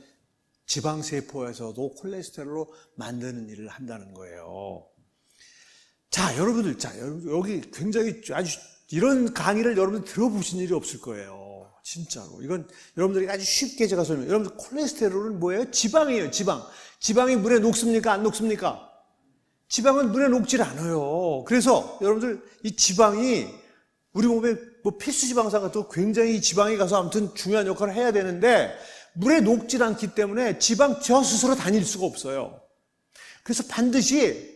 Speaker 1: 지방세포에서도 콜레스테롤로 만드는 일을 한다는 거예요. 자, 여러분들, 여기 굉장히 아주 이런 강의를 여러분들 들어보신 일이 없을 거예요. 진짜로. 이건 여러분들이 아주 쉽게 제가 설명해요. 여러분들 콜레스테롤은 뭐예요? 지방이에요, 지방. 지방이 물에 녹습니까? 안 녹습니까? 지방은 물에 녹질 않아요. 그래서 여러분들 이 지방이 우리 몸에 뭐 필수 지방산 같은 거 굉장히 지방이 가서 아무튼 중요한 역할을 해야 되는데 물에 녹질 않기 때문에 지방 저 스스로 다닐 수가 없어요. 그래서 반드시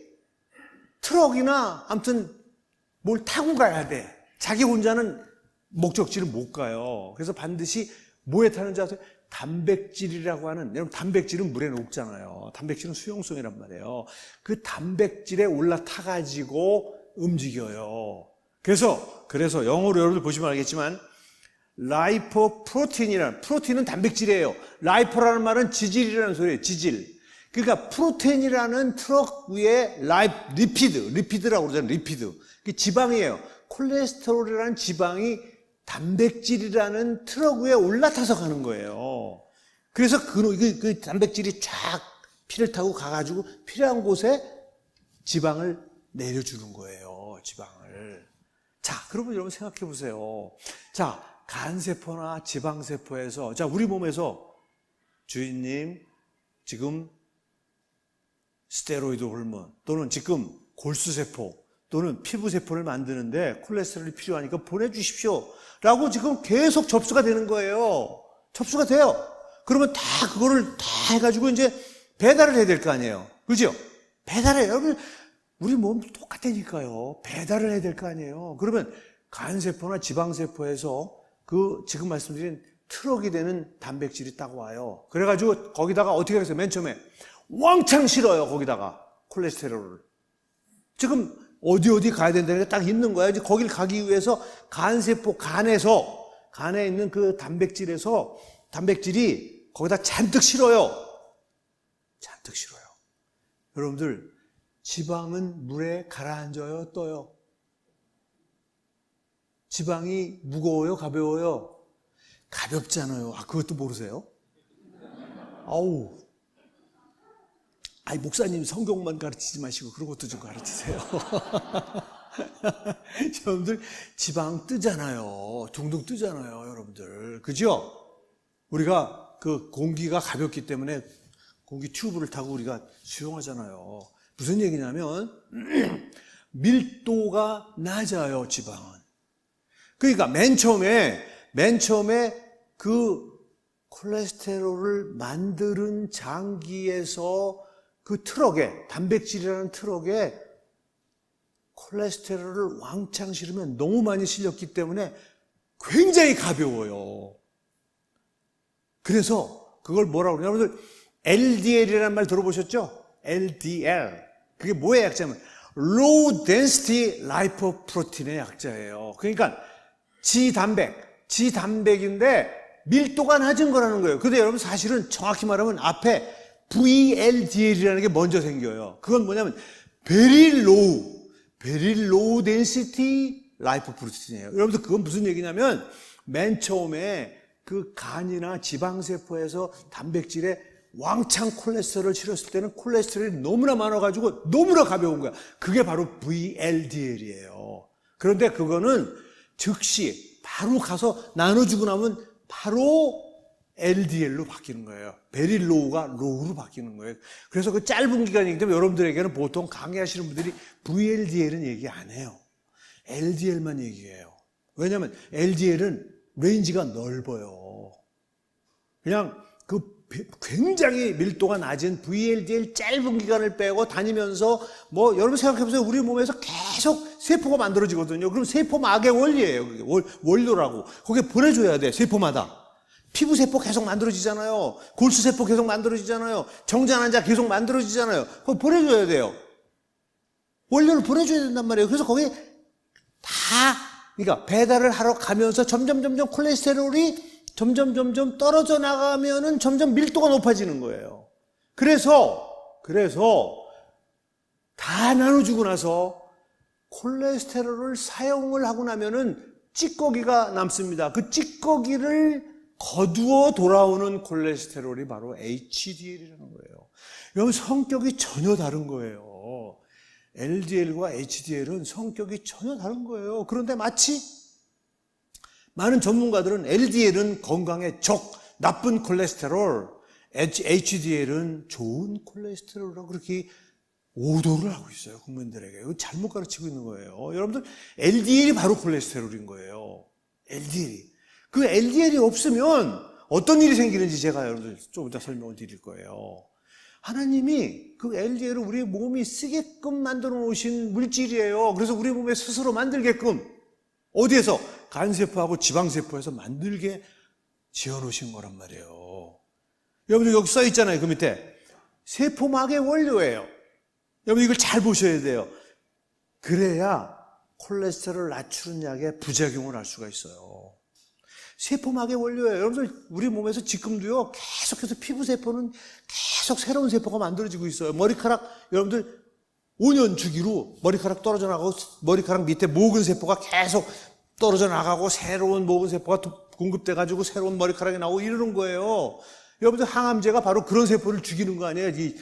Speaker 1: 트럭이나 아무튼 뭘 타고 가야 돼. 자기 혼자는 목적지를 못 가요. 그래서 반드시 뭐에 타는지 아세요? 단백질이라고 하는, 여러분 단백질은 물에 녹잖아요. 단백질은 수용성이란 말이에요. 그 단백질에 올라타가지고 움직여요. 그래서 영어로 여러분들 보시면 알겠지만 라이포프로틴이라는, 프로틴은 단백질이에요. 라이포라는 말은 지질이라는 소리예요. 지질. 그러니까 프로틴이라는 트럭 위에 리피드라고 그러잖아요. 리피드. 그게 지방이에요. 콜레스테롤이라는 지방이 단백질이라는 트럭 위에 올라타서 가는 거예요. 그래서 그 단백질이 쫙 피를 타고 가가지고 필요한 곳에 지방을 내려주는 거예요. 지방을. 자, 그러면 여러분 생각해 보세요. 자, 간세포나 지방세포에서, 자, 우리 몸에서 주인님, 지금 스테로이드 호르몬 또는 지금 골수세포 또는 피부세포를 만드는데 콜레스테롤이 필요하니까 보내주십시오 라고 지금 계속 접수가 되는 거예요. 접수가 돼요. 그러면 다 그거를 다 해가지고 이제 배달을 해야 될 거 아니에요. 그죠? 배달해요. 여러분 우리 몸 똑같다니까요. 배달을 해야 될 거 아니에요. 그러면 간세포나 지방세포에서 그 지금 말씀드린 트럭이 되는 단백질이 딱 와요. 그래가지고 거기다가 어떻게 하겠어요? 맨 처음에 왕창 실어요. 거기다가 콜레스테롤을. 지금 어디 가야 된다는 게 딱 있는 거야. 이제 거길 가기 위해서 간세포, 간에 있는 그 단백질이 거기다 잔뜩 실어요. 잔뜩 실어요. 여러분들, 지방은 물에 가라앉아요, 떠요? 지방이 무거워요, 가벼워요? 가볍잖아요. 아, 그것도 모르세요? 아우. 아이, 목사님 성경만 가르치지 마시고 그런 것도 좀 가르치세요. 여러분들, 지방 뜨잖아요. 둥둥 뜨잖아요, 여러분들. 그죠? 우리가 그 공기가 가볍기 때문에 공기 튜브를 타고 우리가 수용하잖아요. 무슨 얘기냐면, 밀도가 낮아요, 지방은. 그러니까 맨 처음에 그 콜레스테롤을 만드는 장기에서 그 트럭에, 단백질이라는 트럭에 콜레스테롤을 왕창 실으면 너무 많이 실렸기 때문에 굉장히 가벼워요. 그래서 그걸 뭐라고 그러냐. 여러분들 LDL이라는 말 들어보셨죠? LDL. 그게 뭐의 약자냐면 Low Density Lipoprotein의 약자예요. 그러니까 지단백인데 밀도가 낮은 거라는 거예요. 근데 여러분 사실은 정확히 말하면 앞에 VLDL이라는 게 먼저 생겨요. 그건 뭐냐면 Very Low Density Lipoprotein이에요. 여러분들 그건 무슨 얘기냐면 맨 처음에 그 간이나 지방세포에서 단백질에 왕창 콜레스테롤을 실었을 때는 콜레스테롤이 너무나 많아가지고 너무나 가벼운 거야. 그게 바로 VLDL이에요. 그런데 그거는 즉시 바로 가서 나눠주고 나면 바로 LDL로 바뀌는 거예요. 베리 로우가 로우로 바뀌는 거예요. 그래서 그 짧은 기간이기 때문에 여러분들에게는 보통 강의하시는 분들이 VLDL은 얘기 안 해요. LDL만 얘기해요. 왜냐하면 LDL은 레인지가 넓어요. 그냥 그 굉장히 밀도가 낮은 VLDL 짧은 기간을 빼고 다니면서 뭐 여러분 생각해보세요. 우리 몸에서 계속 세포가 만들어지거든요. 그럼 세포막의 원리예요. 그게 원료라고. 거기에 보내줘야 돼. 세포마다. 피부세포 계속 만들어지잖아요. 골수세포 계속 만들어지잖아요. 정자난자 계속 만들어지잖아요. 그거 보내줘야 돼요. 원료를 보내줘야 된단 말이에요. 그래서 거기에 그러니까 배달을 하러 가면서 점점 콜레스테롤이 점점 떨어져 나가면은 점점 밀도가 높아지는 거예요. 그래서 다 나눠주고 나서 콜레스테롤을 사용을 하고 나면은 찌꺼기가 남습니다. 그 찌꺼기를 거두어 돌아오는 콜레스테롤이 바로 HDL이라는 거예요. 여러분 성격이 전혀 다른 거예요. LDL과 HDL은 성격이 전혀 다른 거예요. 그런데 마치 많은 전문가들은 LDL은 건강에 나쁜 콜레스테롤, HDL은 좋은 콜레스테롤이라고 그렇게 오도를 하고 있어요. 국민들에게. 이거 잘못 가르치고 있는 거예요. 여러분들, LDL이 바로 콜레스테롤인 거예요. LDL이. 그 LDL이 없으면 어떤 일이 생기는지 제가 여러분들 좀 이따 설명을 드릴 거예요. 하나님이 그 LDL을 우리 몸이 쓰게끔 만들어 놓으신 물질이에요. 그래서 우리 몸에 스스로 만들게끔 어디에서? 간세포하고 지방세포에서 만들게 지어 놓으신 거란 말이에요. 여러분들 여기 써 있잖아요. 그 밑에. 세포막의 원료예요. 여러분 이걸 잘 보셔야 돼요. 그래야 콜레스테롤 낮추는 약에 부작용을 할 수가 있어요. 세포막의 원료예요. 여러분들 우리 몸에서 지금도요 계속해서 피부세포는 계속 새로운 세포가 만들어지고 있어요. 머리카락 여러분들 5년 주기로 머리카락 떨어져 나가고 머리카락 밑에 모근 세포가 계속 떨어져 나가고 새로운 모근 세포가 공급돼 가지고 새로운 머리카락이 나오고 이러는 거예요. 여러분들 항암제가 바로 그런 세포를 죽이는 거 아니에요? 이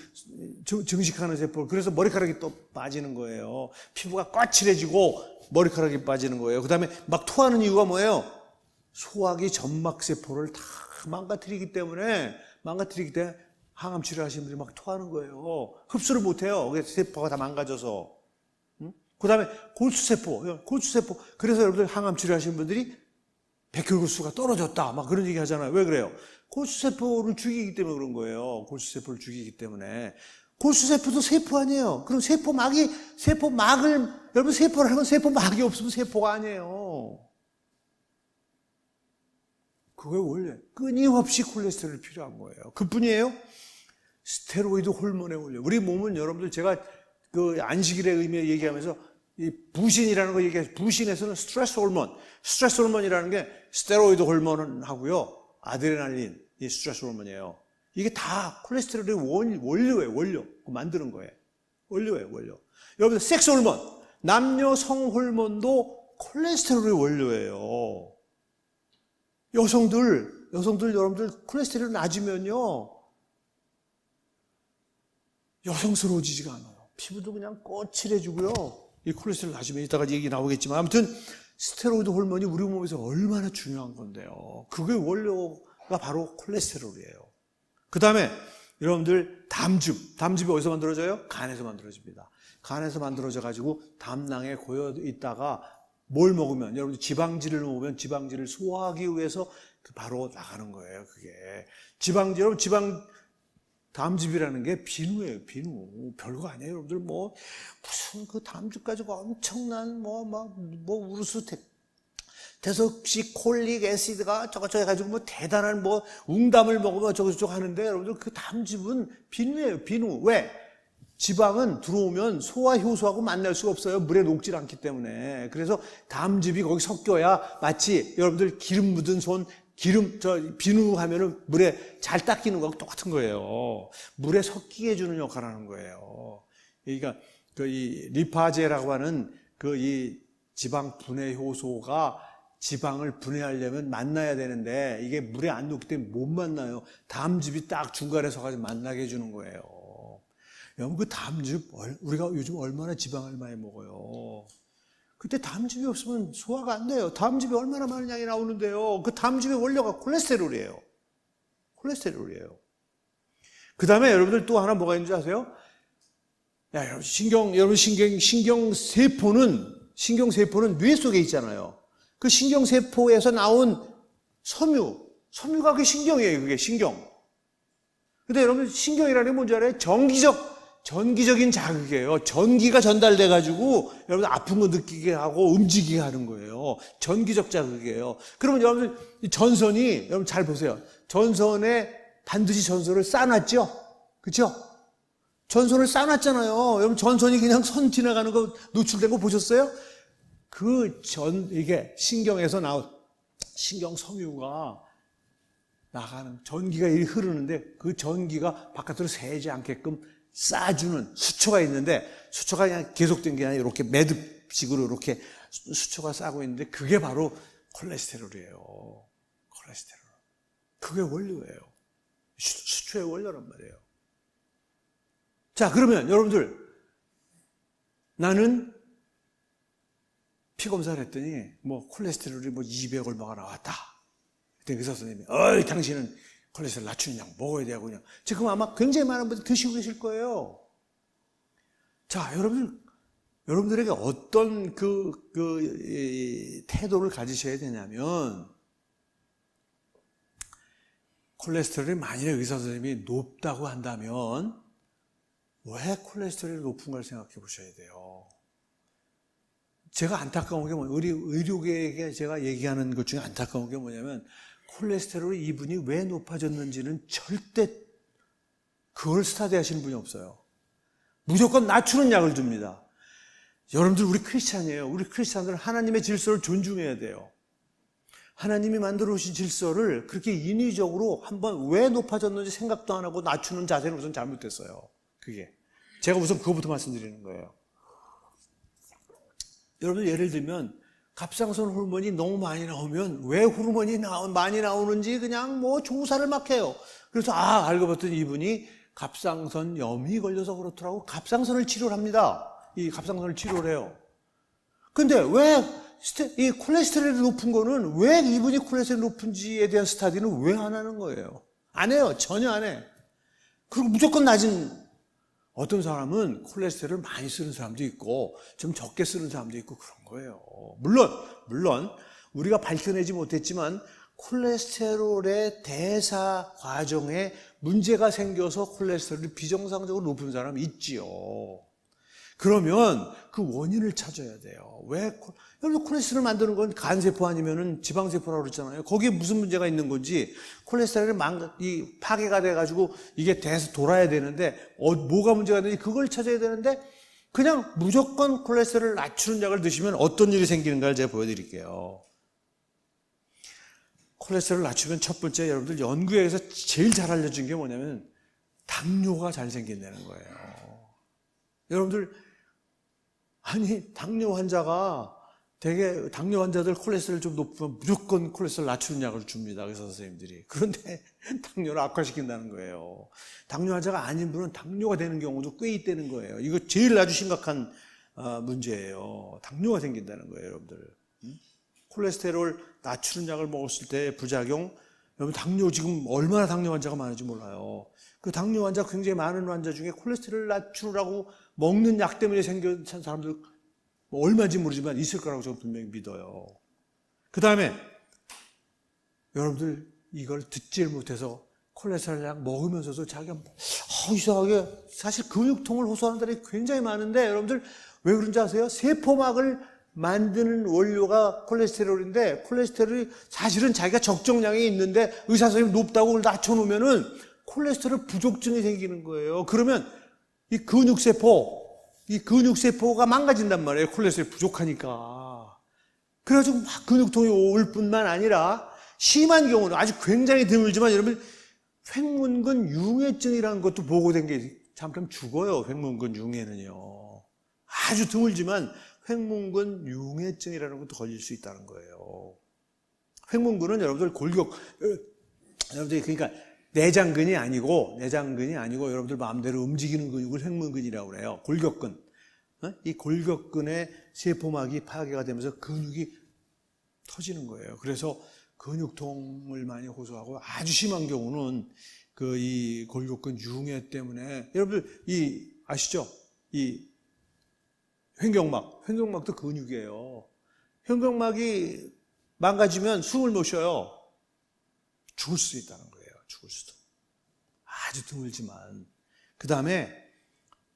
Speaker 1: 증식하는 세포를. 그래서 머리카락이 또 빠지는 거예요. 피부가 까칠해지고 머리카락이 빠지는 거예요. 그 다음에 막 토하는 이유가 뭐예요? 소화기 점막세포를 다 망가뜨리기 때문에 항암 치료하시는 분들이 막 토하는 거예요. 흡수를 못해요. 세포가 다 망가져서. 그 다음에 골수세포. 그래서 여러분들 항암 치료하시는 분들이 백혈구수가 떨어졌다. 막 그런 얘기 하잖아요. 왜 그래요? 골수세포를 죽이기 때문에 그런 거예요. 골수세포를 죽이기 때문에. 골수세포도 세포 아니에요. 그럼 세포막을, 여러분 세포를 하면 세포막이 없으면 세포가 아니에요. 그게 원래 끊임없이 콜레스테롤이 필요한 거예요. 그뿐이에요? 스테로이드 호르몬의 원료. 우리 몸은 여러분들 제가 그 안식일의 의미에 얘기하면서 이 부신이라는 거 얘기해요. 부신에서는 스트레스 호르몬이라는 게 스테로이드 호르몬하고요. 아드레날린, 이 스트레스 호르몬이에요. 이게 다 콜레스테롤의 원료예요, 원료. 만드는 거예요. 원료예요, 원료. 여러분들 섹스 호르몬, 남녀 성 호르몬도 콜레스테롤의 원료예요. 여성들 여러분들 콜레스테롤 낮으면요. 여성스러워지지가 않아요. 피부도 그냥 거칠해지고요. 이 콜레스테롤 낮으면 이따가 얘기 나오겠지만 아무튼 스테로이드 호르몬이 우리 몸에서 얼마나 중요한 건데요. 그게 원료가 바로 콜레스테롤이에요. 그 다음에 여러분들 담즙이 어디서 만들어져요? 간에서 만들어집니다. 간에서 만들어져 가지고 담낭에 고여 있다가 뭘 먹으면 여러분들 지방질을 먹으면 지방질을 소화하기 위해서 바로 나가는 거예요. 그게 여러분 담즙이라는 게 비누예요. 비누. 별거 아니에요. 여러분들 무슨 그 담즙 가지고 엄청난 우르스 데석시콜릭 애시드가 저거 해가지고 대단한 웅담을 먹으면 저거 하는데 여러분들 그 담즙은 비누예요. 비누. 왜? 지방은 들어오면 소화 효소하고 만날 수가 없어요. 물에 녹질 않기 때문에. 그래서 담즙이 거기 섞여야 마치 여러분들 기름 묻은 손, 비누 하면은 물에 잘 닦이는 거하고 똑같은 거예요. 물에 섞이게 해주는 역할을 하는 거예요. 그러니까 이 리파제라고 하는 이 지방 분해 효소가 지방을 분해하려면 만나야 되는데 이게 물에 안 녹기 때문에 못 만나요. 담즙이 딱 중간에 서가지고 만나게 해주는 거예요. 여러분 그 담즙 우리가 요즘 얼마나 지방을 많이 먹어요. 그때 담즙이 없으면 소화가 안 돼요. 담즙이 얼마나 많은 양이 나오는데요. 그 담즙의 원료가 콜레스테롤이에요. 그 다음에 여러분들 또 하나 뭐가 있는지 아세요? 신경세포는 뇌 속에 있잖아요. 그 신경세포에서 나온 섬유가 그게 신경이에요. 그게 신경. 근데 여러분 신경이라는 게 뭔지 알아요? 전기적인 자극이에요. 전기가 전달돼가지고 여러분 아픈 거 느끼게 하고 움직이게 하는 거예요. 전기적 자극이에요. 그러면 여러분 전선이 여러분 잘 보세요. 전선에 반드시 전선을 쌓아놨죠? 그렇죠? 전선을 쌓아놨잖아요. 여러분 전선이 그냥 선 지나가는 거 노출된 거 보셨어요? 이게 신경에서 나온 신경 섬유가 나가는 전기가 흐르는데 그 전기가 바깥으로 새지 않게끔 쌓아주는 수초가 있는데 수초가 그냥 계속된 게 아니라 이렇게 매듭식으로 이렇게 수초가 쌓고 있는데 그게 바로 콜레스테롤이에요. 콜레스테롤. 그게 원료예요. 수초의 원료란 말이에요. 자, 그러면 여러분들 나는 피 검사를 했더니 콜레스테롤이 200 얼마가 나왔다. 그때 의사 선생님이 당신은 콜레스테롤 낮추는 약 먹어야 되고 그냥. 지금 아마 굉장히 많은 분들이 드시고 계실 거예요. 자, 여러분들에게 어떤 태도를 가지셔야 되냐면, 콜레스테롤이 만일에 의사 선생님이 높다고 한다면 왜 콜레스테롤이 높은 걸 생각해 보셔야 돼요. 제가 안타까운 게 우리 의료계에게 제가 얘기하는 것 중에 안타까운 게 뭐냐면, 콜레스테롤이 이분이 왜 높아졌는지는 절대 그걸 스타디 하시는 분이 없어요. 무조건 낮추는 약을 줍니다. 여러분들 우리 크리스찬이에요. 우리 크리스찬들은 하나님의 질서를 존중해야 돼요. 하나님이 만들어 오신 질서를 그렇게 인위적으로 한번 왜 높아졌는지 생각도 안 하고 낮추는 자세는 우선 잘못됐어요. 그게. 제가 우선 그거부터 말씀드리는 거예요. 여러분 예를 들면 갑상선 호르몬이 너무 많이 나오면 왜 호르몬이 많이 나오는지 그냥 조사를 막 해요. 그래서 알고 봤더니 이분이 갑상선염이 걸려서 그렇더라고. 갑상선을 치료를 합니다. 이 갑상선을 치료를 해요. 근데 왜 이 콜레스테롤이 높은 거는 왜 이분이 콜레스테롤이 높은지에 대한 스타디는 왜 안 하는 거예요? 안 해요. 전혀 안 해. 그리고 무조건 낮은, 어떤 사람은 콜레스테롤을 많이 쓰는 사람도 있고 좀 적게 쓰는 사람도 있고 그런 거예요. 물론 우리가 밝혀내지 못했지만 콜레스테롤의 대사 과정에 문제가 생겨서 콜레스테롤이 비정상적으로 높은 사람이 있지요. 그러면 그 원인을 찾아야 돼요. 여러분 콜레스테롤 만드는 건 간세포 아니면은 지방세포라고 그랬잖아요. 거기에 무슨 문제가 있는 건지, 콜레스테롤이 파괴가 돼가지고 이게 대해서 돌아야 되는데 뭐가 문제가 있는지 그걸 찾아야 되는데, 그냥 무조건 콜레스테롤을 낮추는 약을 드시면 어떤 일이 생기는가를 제가 보여드릴게요. 콜레스테롤을 낮추면 첫 번째, 여러분들 연구에서 제일 잘 알려진 게 뭐냐면 당뇨가 잘 생긴다는 거예요. 여러분들 당뇨 환자가 되게, 당뇨 환자들 콜레스테롤 좀 높으면 무조건 콜레스테롤 낮추는 약을 줍니다. 의사 선생님들이. 그런데 당뇨를 악화시킨다는 거예요. 당뇨 환자가 아닌 분은 당뇨가 되는 경우도 꽤 있다는 거예요. 이거 제일 아주 심각한 문제예요. 당뇨가 생긴다는 거예요, 여러분들. 콜레스테롤 낮추는 약을 먹었을 때 부작용, 여러분 지금 얼마나 당뇨 환자가 많은지 몰라요. 그 당뇨 환자, 굉장히 많은 환자 중에 콜레스테롤 낮추라고 먹는 약 때문에 생긴 사람들 얼마인지 모르지만 있을 거라고 저는 분명히 믿어요. 그 다음에 여러분들 이걸 듣질 못해서 콜레스테롤 약 먹으면서도 자기가 이상하게, 사실 근육통을 호소하는 사람이 굉장히 많은데, 여러분들 왜 그런지 아세요? 세포막을 만드는 원료가 콜레스테롤인데, 콜레스테롤이 사실은 자기가 적정량이 있는데 의사 선생님이 높다고 그걸 낮춰놓으면은 콜레스테롤 부족증이 생기는 거예요. 그러면 이 근육세포가 망가진단 말이에요. 콜레스테롤이 부족하니까. 그래가지고 막 근육통이 올 뿐만 아니라 심한 경우는, 아주 굉장히 드물지만 여러분, 횡문근 융해증이라는 것도 보고된 게, 잠깐 죽어요. 횡문근 융해는요. 아주 드물지만 횡문근 융해증이라는 것도 걸릴 수 있다는 거예요. 횡문근은 여러분들 여러분들이 그러니까 내장근이 아니고 여러분들 마음대로 움직이는 근육을 횡문근이라고 그래요. 골격근. 이 골격근의 세포막이 파괴가 되면서 근육이 터지는 거예요. 그래서 근육통을 많이 호소하고, 아주 심한 경우는 이 골격근 융해 때문에, 여러분들 아시죠? 이 횡격막도 근육이에요. 횡격막이 망가지면 숨을 못 쉬어요. 죽을 수 있다는 거예요. 죽을 수도. 아주 드물지만. 그 다음에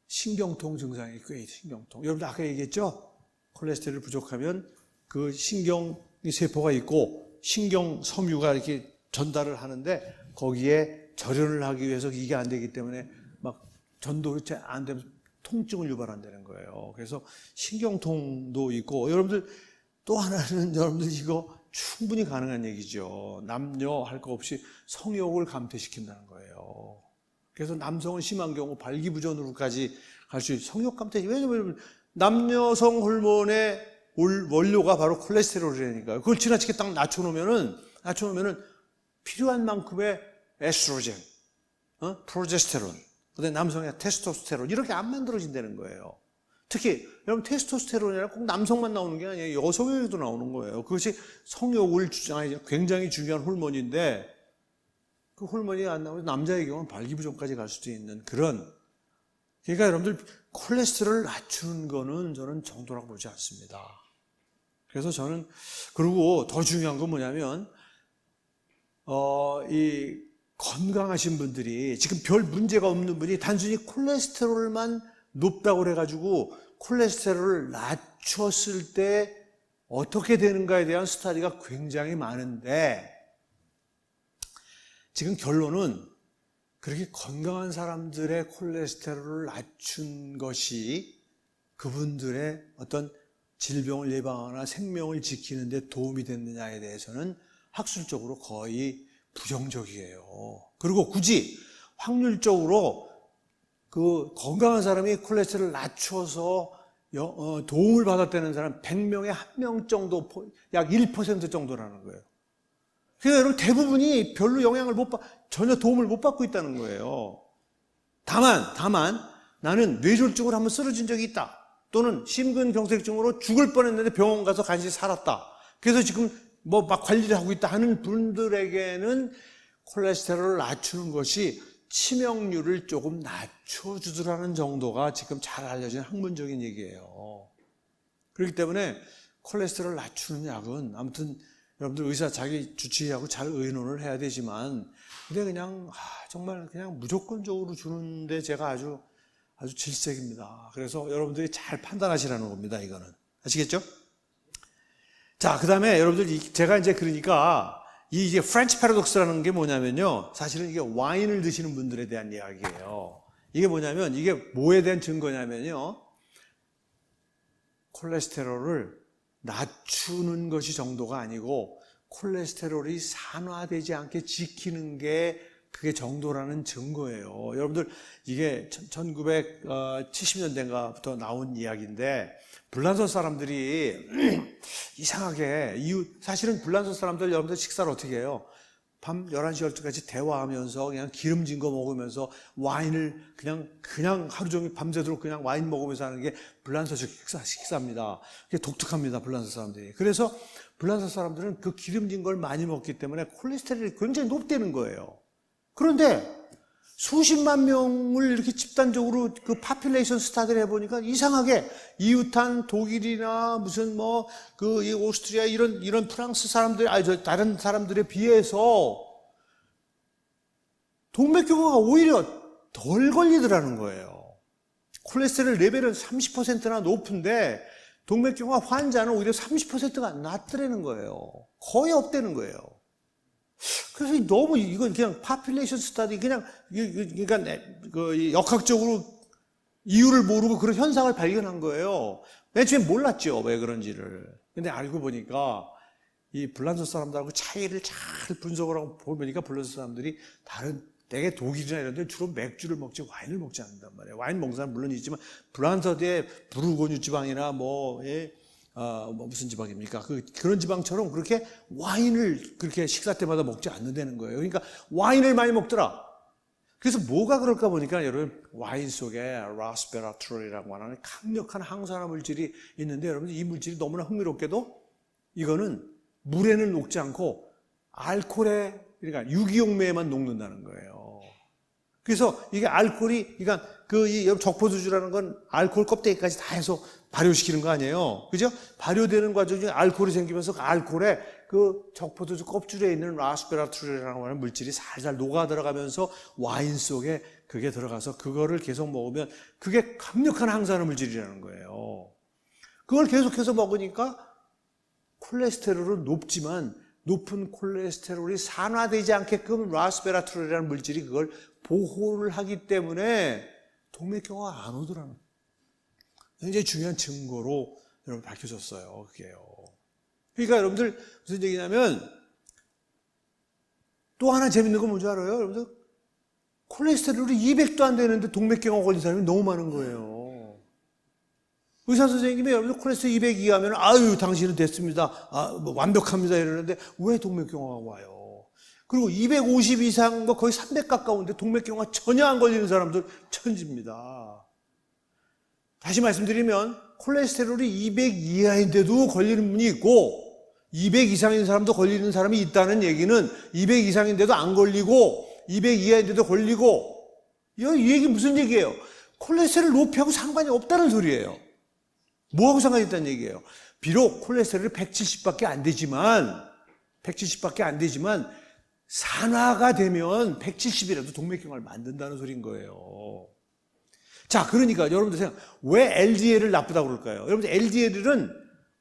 Speaker 1: 신경통 증상이 꽤 있어요. 신경통. 여러분들 아까 얘기했죠? 콜레스테롤 부족하면 그 신경세포가 있고 신경 섬유가 이렇게 전달을 하는데, 거기에 절연을 하기 위해서 이게 안 되기 때문에 막 전도가 안 되면서 통증을 유발한다는 거예요. 그래서 신경통도 있고, 여러분들 또 하나는, 여러분들 이거 충분히 가능한 얘기죠. 남녀 할 거 없이 성욕을 감퇴시킨다는 거예요. 그래서 남성은 심한 경우 발기부전으로까지 갈 수 있어요. 성욕 감퇴. 왜냐면 남녀성 호르몬의 원료가 바로 콜레스테롤이라니까요. 그걸 지나치게 딱 낮춰놓으면은 필요한 만큼의 에스트로겐, 프로제스테론, 그다음에 남성의 테스토스테론, 이렇게 안 만들어진다는 거예요. 특히 여러분 테스토스테론이라 꼭 남성만 나오는 게 아니에요. 여성에게도 나오는 거예요. 그것이 성욕을 굉장히 중요한 호르몬인데 그 호르몬이 안 나오면 남자의 경우는 발기부전까지 갈 수도 있는 그런. 그러니까 여러분들 콜레스테롤을 낮추는 거는 저는 정도라고 보지 않습니다. 그래서 저는, 그리고 더 중요한 건 뭐냐면 이 건강하신 분들이, 지금 별 문제가 없는 분이 단순히 콜레스테롤만 높다고 그래가지고 콜레스테롤을 낮췄을 때 어떻게 되는가에 대한 스터디가 굉장히 많은데, 지금 결론은 그렇게 건강한 사람들의 콜레스테롤을 낮춘 것이 그분들의 어떤 질병을 예방하거나 생명을 지키는 데 도움이 됐느냐에 대해서는 학술적으로 거의 부정적이에요. 그리고 굳이 확률적으로 그 건강한 사람이 콜레스테롤을 낮춰서 도움을 받았다는 사람 100명에 1명 정도, 약 1% 정도라는 거예요. 그래서 여러분 대부분이 별로 영향을 전혀 도움을 못 받고 있다는 거예요. 다만 나는 뇌졸중으로 한번 쓰러진 적이 있다. 또는 심근경색증으로 죽을 뻔했는데 병원 가서 간신히 살았다. 그래서 지금 뭐 막 관리를 하고 있다 하는 분들에게는 콜레스테롤을 낮추는 것이 치명률을 조금 낮춰주더라는 정도가 지금 잘 알려진 학문적인 얘기예요. 그렇기 때문에 콜레스테롤을 낮추는 약은 아무튼 여러분들 의사 자기 주치의하고 잘 의논을 해야 되지만, 근데 그냥 정말 그냥 무조건적으로 주는데 제가 아주 질색입니다. 그래서 여러분들이 잘 판단하시라는 겁니다. 이거는 아시겠죠? 자, 그 다음에 여러분들 제가 이제 그러니까 이게 프렌치 패러독스라는 게 뭐냐면요, 사실은 이게 와인을 드시는 분들에 대한 이야기예요. 이게 뭐냐면, 이게 뭐에 대한 증거냐면요, 콜레스테롤을 낮추는 것이 정도가 아니고 콜레스테롤이 산화되지 않게 지키는 게 그게 정도라는 증거예요. 여러분들 이게 1970년대인가부터 나온 이야기인데, 불란서 사람들이 이상하게 사실은 불란서 사람들 여러분들 식사를 어떻게 해요? 밤 11시 12시까지 대화하면서 그냥 기름진 거 먹으면서 와인을 그냥 하루 종일 밤새도록 그냥 와인 먹으면서 하는 게 불란서식 식사입니다. 그게 독특합니다, 불란서 사람들이. 그래서 불란서 사람들은 그 기름진 걸 많이 먹기 때문에 콜레스테롤이 굉장히 높다는 거예요. 그런데 수십만 명을 이렇게 집단적으로 그 파퓰레이션 스타디를 해보니까 이상하게 이웃한 독일이나 무슨 이 오스트리아 이런 프랑스 사람들, 다른 사람들에 비해서 동맥경화가 오히려 덜 걸리더라는 거예요. 콜레스테롤 레벨은 30%나 높은데 동맥경화 환자는 오히려 30%가 낮더라는 거예요. 거의 없다는 거예요. 그래서 너무 이건 그냥 파퓰레이션 스터디, 그러니까 역학적으로 이유를 모르고 그런 현상을 발견한 거예요. 맨 처음에 몰랐죠, 왜 그런지를. 근데 알고 보니까 이 불란서 사람들하고 차이를 잘 분석을 하고 보니까 불란서 사람들이 대개 독일이나 이런 데 주로 맥주를 먹지 와인을 먹지 않는단 말이에요. 와인 먹는 사람 물론 있지만 불란서의 부르고뉴 지방이나 무슨 지방입니까? 그런 지방처럼 그렇게 와인을 그렇게 식사 때마다 먹지 않는다는 거예요. 그러니까 와인을 많이 먹더라. 그래서 뭐가 그럴까 보니까 여러분, 와인 속에 라스베라트롤이라고 하는 강력한 항산화 물질이 있는데, 여러분 이 물질이 너무나 흥미롭게도 이거는 물에는 녹지 않고 알코올에, 그러니까 유기용매에만 녹는다는 거예요. 그래서 이게 알코올이, 그러니까 이 적포도주라는 건 알코올 껍데기까지 다 해서 발효시키는 거 아니에요. 그죠? 발효되는 과정 중에 알코올이 생기면서 그 알코올에 그 적포도주 껍질에 있는 라스베라트롤이라고 하는 물질이 살살 녹아 들어가면서 와인 속에 그게 들어가서 그거를 계속 먹으면 그게 강력한 항산화 물질이라는 거예요. 그걸 계속해서 먹으니까 콜레스테롤은 높지만 높은 콜레스테롤이 산화되지 않게끔 라스베라트롤이라는 물질이 그걸 보호를 하기 때문에 동맥경화가 안 오더라는 굉장히 중요한 증거로 여러분 밝혀졌어요. 그게요. 그러니까 여러분들 무슨 얘기냐면, 또 하나 재밌는 건 뭔지 알아요? 여러분들 콜레스테롤이 200도 안 되는데 동맥경화 걸린 사람이 너무 많은 거예요. 의사 선생님이 여러분들 콜레스테롤 200 이하면 아유 당신은 됐습니다, 완벽합니다 이러는데 왜 동맥경화가 와요? 그리고 250 이상 거의 300 가까운데 동맥경화 전혀 안 걸리는 사람들 천지입니다. 다시 말씀드리면 콜레스테롤이 200 이하인데도 걸리는 분이 있고 200 이상인 사람도 걸리는 사람이 있다는 얘기는 200 이상인데도 안 걸리고 200 이하인데도 걸리고 이 얘기 무슨 얘기예요? 콜레스테롤 높이하고 상관이 없다는 소리예요. 뭐하고 상관이 있다는 얘기예요? 비록 콜레스테롤이 170밖에 안 되지만 산화가 되면 170이라도 동맥경화를 만든다는 소리인 거예요. 자, 그러니까 여러분들 생각, 왜 LDL을 나쁘다고 그럴까요? 여러분들 LDL은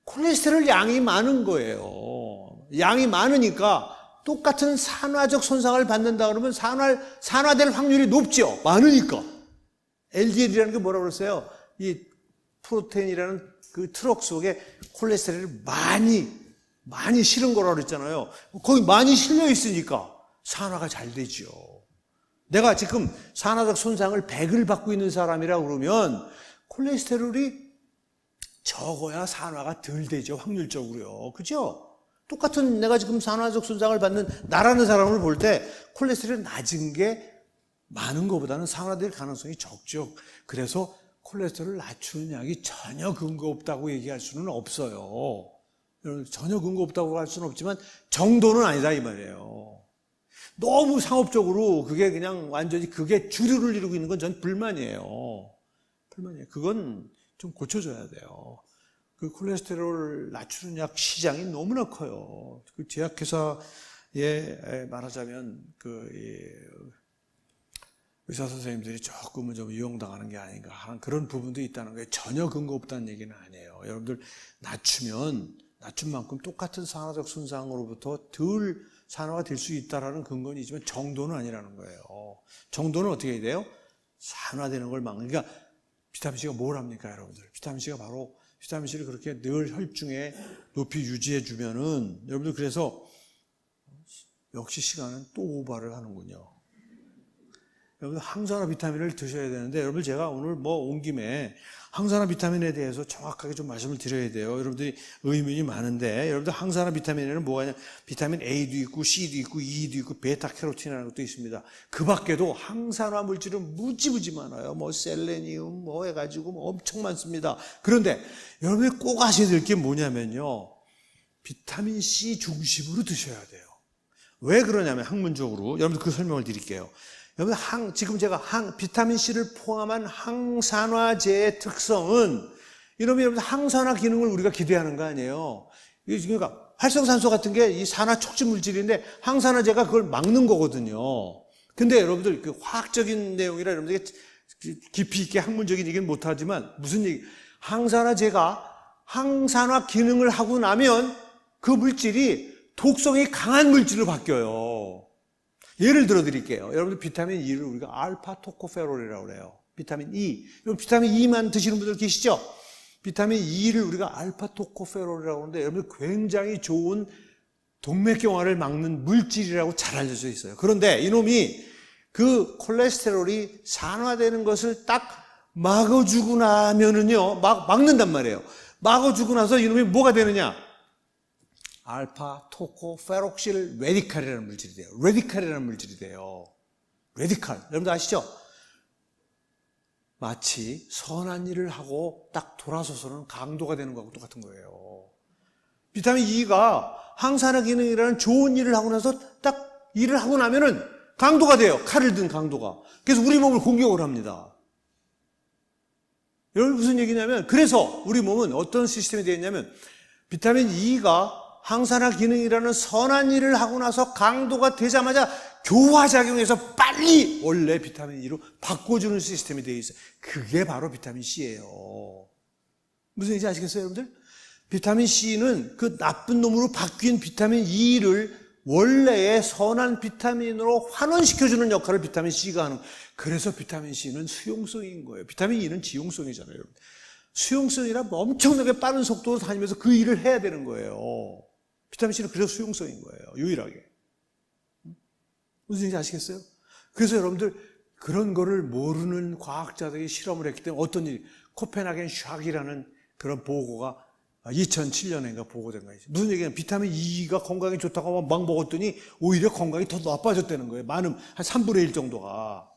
Speaker 1: 콜레스테롤 양이 많은 거예요. 양이 많으니까 똑같은 산화적 손상을 받는다 그러면 산화될 확률이 높죠. 많으니까. LDL이라는 게 뭐라고 그랬어요? 이 프로테인이라는 그 트럭 속에 콜레스테롤을 많이 실은 거라고 그랬잖아요. 거기 많이 실려 있으니까 산화가 잘 되죠. 내가 지금 산화적 손상을 100을 받고 있는 사람이라 그러면 콜레스테롤이 적어야 산화가 덜 되죠. 확률적으로요. 그죠? 똑같은 내가 지금 산화적 손상을 받는 나라는 사람을 볼 때 콜레스테롤이 낮은 게 많은 것보다는 산화될 가능성이 적죠. 그래서 콜레스테롤을 낮추는 약이 전혀 근거 없다고 얘기할 수는 없어요. 전혀 근거 없다고 할 수는 없지만 정도는 아니다 이 말이에요. 너무 상업적으로 그게 그냥 완전히 그게 주류를 이루고 있는 건 전 불만이에요. 그건 좀 고쳐줘야 돼요. 그 콜레스테롤 낮추는 약 시장이 너무나 커요. 그 제약회사에 말하자면 의사 선생님들이 조금은 좀 이용당하는 게 아닌가 하는 그런 부분도 있다는 거예요. 전혀 근거 없다는 얘기는 아니에요. 여러분들 낮춘 만큼 똑같은 산화적 손상으로부터 덜 산화가 될 수 있다라는 근거는 있지만 정도는 아니라는 거예요. 정도는 어떻게 해야 돼요? 산화되는 걸 막는. 그러니까 비타민C가 뭘 합니까, 여러분들? 비타민C가 바로 비타민C를 그렇게 늘 혈중에 높이 유지해 주면은 여러분들 그래서 역시 시간은 또 오바를 하는군요. 여러분들 항산화 비타민을 드셔야 되는데 여러분들 제가 오늘 온 김에 항산화 비타민에 대해서 정확하게 좀 말씀을 드려야 돼요. 여러분들이 의문이 많은데 여러분들 항산화 비타민에는 뭐가 있냐? 비타민 A도 있고 C도 있고 E도 있고 베타캐로틴이라는 것도 있습니다. 그 밖에도 항산화 물질은 무지무지 많아요. 셀레니움 해가지고 엄청 많습니다. 그런데 여러분들이 꼭 아셔야 될 게 뭐냐면요. 비타민 C 중심으로 드셔야 돼요. 왜 그러냐면 학문적으로 여러분들 그 설명을 드릴게요. 여러분 지금 제가 비타민C를 포함한 항산화제의 특성은 이놈이 여러분 항산화 기능을 우리가 기대하는 거 아니에요. 그러니까 활성산소 같은 게 이 산화 촉진 물질인데 항산화제가 그걸 막는 거거든요. 근데 여러분들 그 화학적인 내용이라 여러분들이 깊이 있게 학문적인 얘기는 못하지만 무슨 얘기? 항산화제가 항산화 기능을 하고 나면 그 물질이 독성이 강한 물질로 바뀌어요. 예를 들어 드릴게요. 여러분들 비타민 E를 우리가 알파 토코페롤이라고 그래요. 비타민 E. 여러분 비타민 E만 드시는 분들 계시죠? 비타민 E를 우리가 알파 토코페롤이라고 하는데 여러분들 굉장히 좋은 동맥경화를 막는 물질이라고 잘 알려져 있어요. 그런데 이놈이 그 콜레스테롤이 산화되는 것을 딱 막아주고 나면은요, 막는단 말이에요. 막아주고 나서 이놈이 뭐가 되느냐? 알파 토코페록실 레디칼이라는 물질이 돼요. 레디칼이라는 물질이 돼요. 레디칼. 여러분들 아시죠? 마치 선한 일을 하고 딱 돌아서서는 강도가 되는 거하고 똑같은 거예요. 비타민 E가 항산화 기능이라는 좋은 일을 하고 나서 딱 일을 하고 나면은 강도가 돼요. 칼을 든 강도가. 그래서 우리 몸을 공격을 합니다. 여러분 무슨 얘기냐면 그래서 우리 몸은 어떤 시스템이 되어 있냐면 비타민 E가 항산화 기능이라는 선한 일을 하고 나서 강도가 되자마자 교화작용해서 빨리 원래 비타민 E로 바꿔주는 시스템이 되어 있어요. 그게 바로 비타민 C예요. 무슨 얘기인지 아시겠어요, 여러분들? 비타민 C는 그 나쁜 놈으로 바뀐 비타민 E를 원래의 선한 비타민으로 환원시켜주는 역할을 비타민 C가 하는 거예요. 그래서 비타민 C는 수용성인 거예요. 비타민 E는 지용성이잖아요, 여러분. 수용성이라 엄청나게 빠른 속도로 다니면서 그 일을 해야 되는 거예요. 비타민 C는 그래서 수용성인 거예요. 유일하게. 무슨 얘기인지 아시겠어요? 그래서 여러분들 그런 거를 모르는 과학자들이 실험을 했기 때문에 어떤 일이 코펜하겐 샥이라는 그런 보고가 2007년인가 보고된 거예요. 무슨 얘기냐면 비타민 E가 건강에 좋다고 막 먹었더니 오히려 건강이 더 나빠졌다는 거예요. 한 3분의 1 정도가.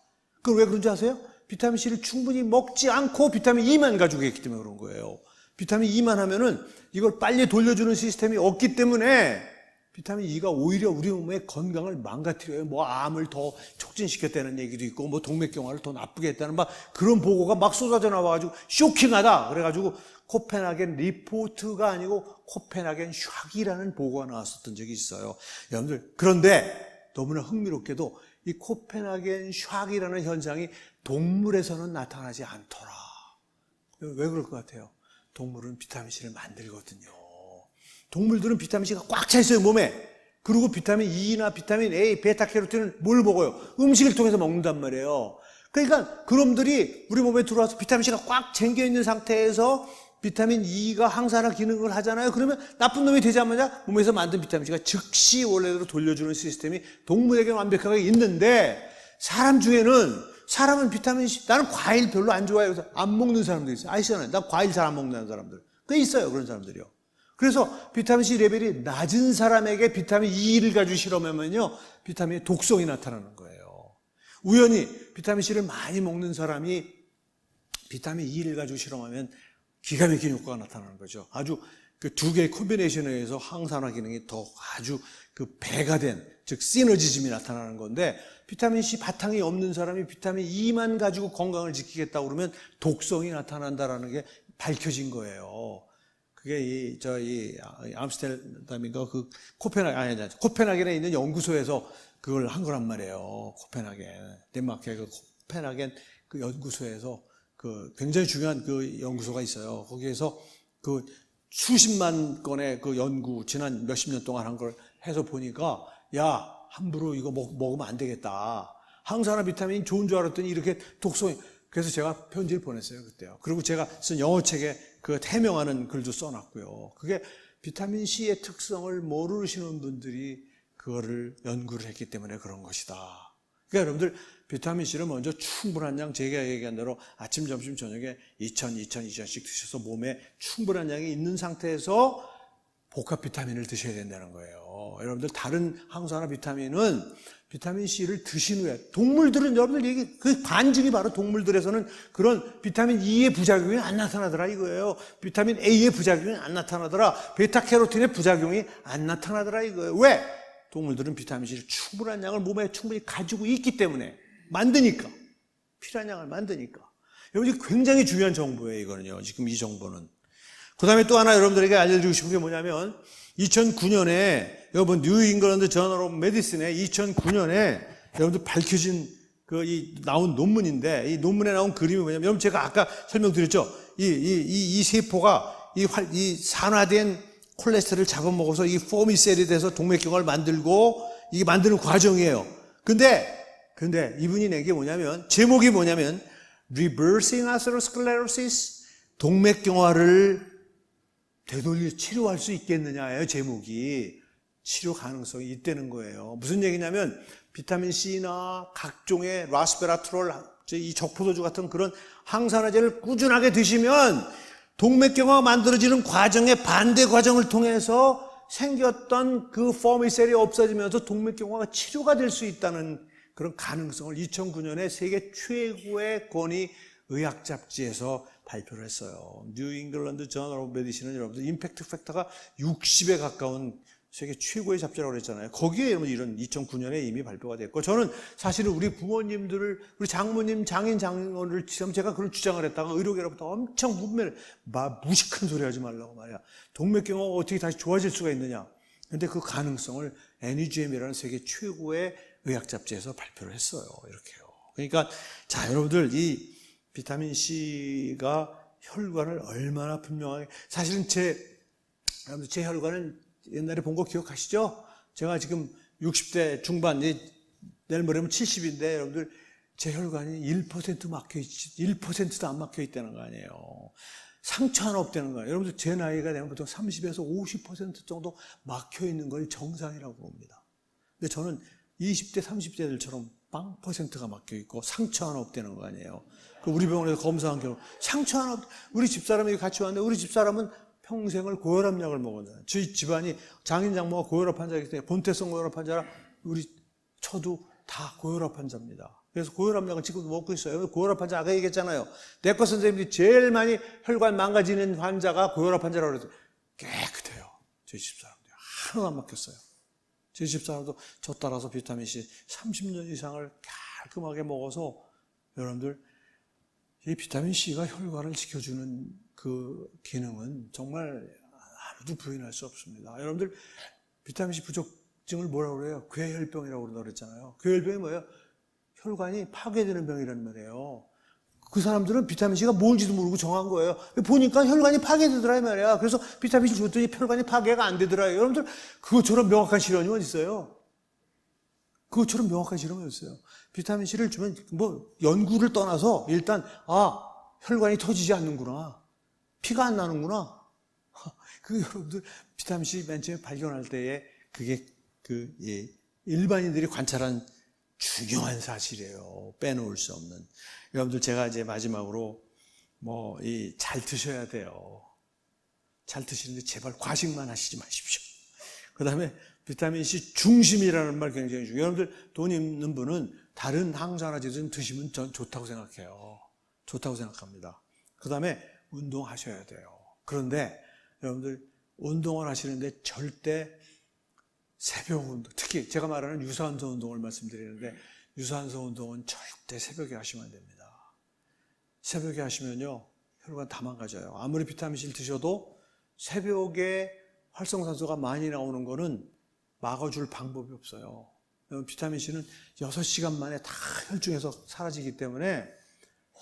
Speaker 1: 그럼 왜 그런지 아세요? 비타민C를 충분히 먹지 않고 비타민 E만 가지고 있기 때문에 그런 거예요. 비타민 E만 하면은 이걸 빨리 돌려주는 시스템이 없기 때문에 비타민 E가 오히려 우리 몸의 건강을 망가뜨려요. 뭐 암을 더 촉진시켰다는 얘기도 있고 뭐 동맥경화를 더 나쁘게 했다는 막 그런 보고가 막 쏟아져 나와가지고 쇼킹하다. 그래가지고 코펜하겐 리포트가 아니고 코펜하겐 샥이라는 보고가 나왔었던 적이 있어요. 여러분들, 그런데 너무나 흥미롭게도 이 코펜하겐 샥이라는 현상이 동물에서는 나타나지 않더라. 왜 그럴 것 같아요? 동물은 비타민C를 만들거든요. 동물들은 비타민C가 꽉 차 있어요, 몸에. 그리고 비타민 E나 비타민 A, 베타캐로틴을 뭘 먹어요? 음식을 통해서 먹는단 말이에요. 그러니까 그놈들이 우리 몸에 들어와서 비타민C가 꽉 잠겨 있는 상태에서 비타민 E가 항산화 기능을 하잖아요. 그러면 나쁜 놈이 되자마자 몸에서 만든 비타민C가 즉시 원래대로 돌려주는 시스템이 동물에게는 완벽하게 있는데 사람은 비타민C, 나는 과일 별로 안 좋아해요. 그래서 안 먹는 사람도 있어요. 아시잖아요. 나 과일 잘 안 먹는 사람들. 꽤 있어요. 그런 사람들이요. 그래서 비타민C 레벨이 낮은 사람에게 비타민 E를 가지고 실험하면요, 비타민의 독성이 나타나는 거예요. 우연히 비타민C를 많이 먹는 사람이 비타민 E를 가지고 실험하면 기가 막힌 효과가 나타나는 거죠. 아주 그 두 개의 콤비네이션에 의해서 항산화 기능이 더 아주 그 배가 된, 즉 시너지즘이 나타나는 건데, 비타민C 바탕이 없는 사람이 비타민 E만 가지고 건강을 지키겠다고 그러면 독성이 나타난다라는 게 밝혀진 거예요. 그게 암스테르담인가 그 코펜하겐에 있는 연구소에서 그걸 한 거란 말이에요. 코펜하겐, 덴마크의 그 코펜하겐 그 연구소에서 그 굉장히 중요한 그 연구소가 있어요. 거기에서 그 수십만 건의 그 연구, 지난 몇십 년 동안 한 걸 해서 보니까, 야, 함부로 이거 먹으면 안 되겠다. 항산화 비타민 좋은 줄 알았더니 이렇게 독성이. 그래서 제가 편지를 보냈어요, 그때요. 그리고 제가 쓴 영어책에 그 해명하는 글도 써놨고요. 그게 비타민C의 특성을 모르시는 분들이 그거를 연구를 했기 때문에 그런 것이다. 그러니까 여러분들, 비타민C를 먼저 충분한 양, 제가 얘기한 대로 아침, 점심, 저녁에 2,000씩 드셔서 몸에 충분한 양이 있는 상태에서 복합 비타민을 드셔야 된다는 거예요. 여러분들, 다른 항산화 비타민은 비타민C를 드신 후에, 동물들은 여러분들 그 반증이 바로 동물들에서는 그런 비타민 E의 부작용이 안 나타나더라 이거예요. 비타민 A의 부작용이 안 나타나더라. 베타캐로틴의 부작용이 안 나타나더라 이거예요. 왜? 동물들은 비타민C를 충분한 양을 몸에 충분히 가지고 있기 때문에, 만드니까. 필요한 양을 만드니까. 여러분, 굉장히 중요한 정보예요, 이거는요. 지금 이 정보는. 그 다음에 또 하나 여러분들에게 알려드리고 싶은 게 뭐냐면, 2009년에 여러분 뉴 잉글랜드 저널 오브 메디슨에 2009년에 여러분들 밝혀진 나온 논문인데, 이 논문에 나온 그림이 뭐냐면, 여러분 제가 아까 설명드렸죠. 이 세포가 이 산화된 콜레스테롤을 잡아먹어서 이 포미셀이 돼서 동맥경화를 만들고 이게 만드는 과정이에요. 근데 이분이 낸 게 뭐냐면, 제목이 뭐냐면 Reversing Atherosclerosis, 동맥경화를 되돌려 치료할 수 있겠느냐예요, 제목이. 치료 가능성이 있다는 거예요. 무슨 얘기냐면, 비타민C나 각종의 라스베라트롤, 이 적포도주 같은 그런 항산화제를 꾸준하게 드시면 동맥경화가 만들어지는 과정의 반대 과정을 통해서 생겼던 그 포미셀이 없어지면서 동맥경화가 치료가 될 수 있다는 그런 가능성을 2009년에 세계 최고의 권위 의학 잡지에서 발표를 했어요. 뉴 잉글랜드 저널 오브 메디슨은 여러분들 임팩트 팩터가 60에 가까운 세계 최고의 잡지라고 그랬잖아요. 거기에 이런 2009년에 이미 발표가 됐고, 저는 사실은 우리 부모님들을, 우리 장모님, 장인어른을 제가 그런 주장을 했다가 의료계로부터 엄청 무식한 소리 하지 말라고 말이야. 동맥경화가 어떻게 다시 좋아질 수가 있느냐. 근데 그 가능성을 NEJM이라는 세계 최고의 의학 잡지에서 발표를 했어요. 이렇게요. 그러니까 자, 여러분들, 이 비타민C가 혈관을 얼마나 분명하게, 사실은 여러분들 제 혈관은 옛날에 본 거 기억하시죠? 제가 지금 60대 중반, 내일 모레면 70인데 여러분들 제 혈관이 1% 막혀있지, 1%도 안 막혀있다는 거 아니에요. 상처 하나 없다는 거예요. 여러분들 제 나이가 되면 보통 30에서 50% 정도 막혀있는 걸 정상이라고 봅니다. 근데 저는 20대, 30대들처럼 0%가 막혀있고 상처 하나 없다는 거 아니에요. 우리 병원에서 검사한 결과 상처 하나 우리 집사람이 같이 왔는데, 우리 집사람은 평생을 고혈압약을 먹었잖아요. 저희 집안이 장인 장모가 고혈압 환자이기 때문에, 본태성 고혈압 환자라 저도 다 고혈압 환자입니다. 그래서 고혈압 약을 지금도 먹고 있어요. 고혈압 환자 아까 얘기했잖아요. 내과 선생님들이 제일 많이 혈관 망가지는 환자가 고혈압 환자라고 그래서 깨끗해요. 저희 집사람들 하나도 안 막혔어요. 저희 집사람도 저 따라서 비타민C 30년 이상을 깔끔하게 먹어서 여러분들 이 비타민C가 혈관을 지켜주는 그 기능은 정말 아무도 부인할 수 없습니다. 여러분들 비타민C 부족증을 뭐라고 그래요? 괴혈병이라고 그랬잖아요. 괴혈병이 뭐예요? 혈관이 파괴되는 병이란 말이에요. 그 사람들은 비타민C가 뭔지도 모르고 정한 거예요. 보니까 혈관이 파괴되더라 이 말이야. 그래서 비타민C 줬더니 혈관이 파괴가 안 되더라. 여러분들 그것처럼 명확한 실험이 어디 있어요? 그것처럼 명확한 실험이 어디 있어요? 비타민C를 주면 뭐 연구를 떠나서 일단 혈관이 터지지 않는구나. 피가 안 나는구나. 그 여러분들 비타민C 맨 처음에 발견할 때에 그게 일반인들이 관찰한 중요한 사실이에요. 빼놓을 수 없는. 여러분들 제가 이제 마지막으로 잘 드셔야 돼요. 잘 드시는데 제발 과식만 하시지 마십시오. 그 다음에 비타민C 중심이라는 말 굉장히 중요해요. 여러분들 돈 있는 분은 다른 항산화제도 드시면 전 좋다고 생각해요. 좋다고 생각합니다. 그 다음에 운동하셔야 돼요. 그런데 여러분들 운동을 하시는데 절대 새벽 운동, 특히 제가 말하는 유산소 운동을 말씀드리는데 유산소 운동은 절대 새벽에 하시면 안 됩니다. 새벽에 하시면요 혈관 다 망가져요. 아무리 비타민C를 드셔도 새벽에 활성산소가 많이 나오는 거는 막아줄 방법이 없어요. 비타민C는 6시간 만에 다 혈중에서 사라지기 때문에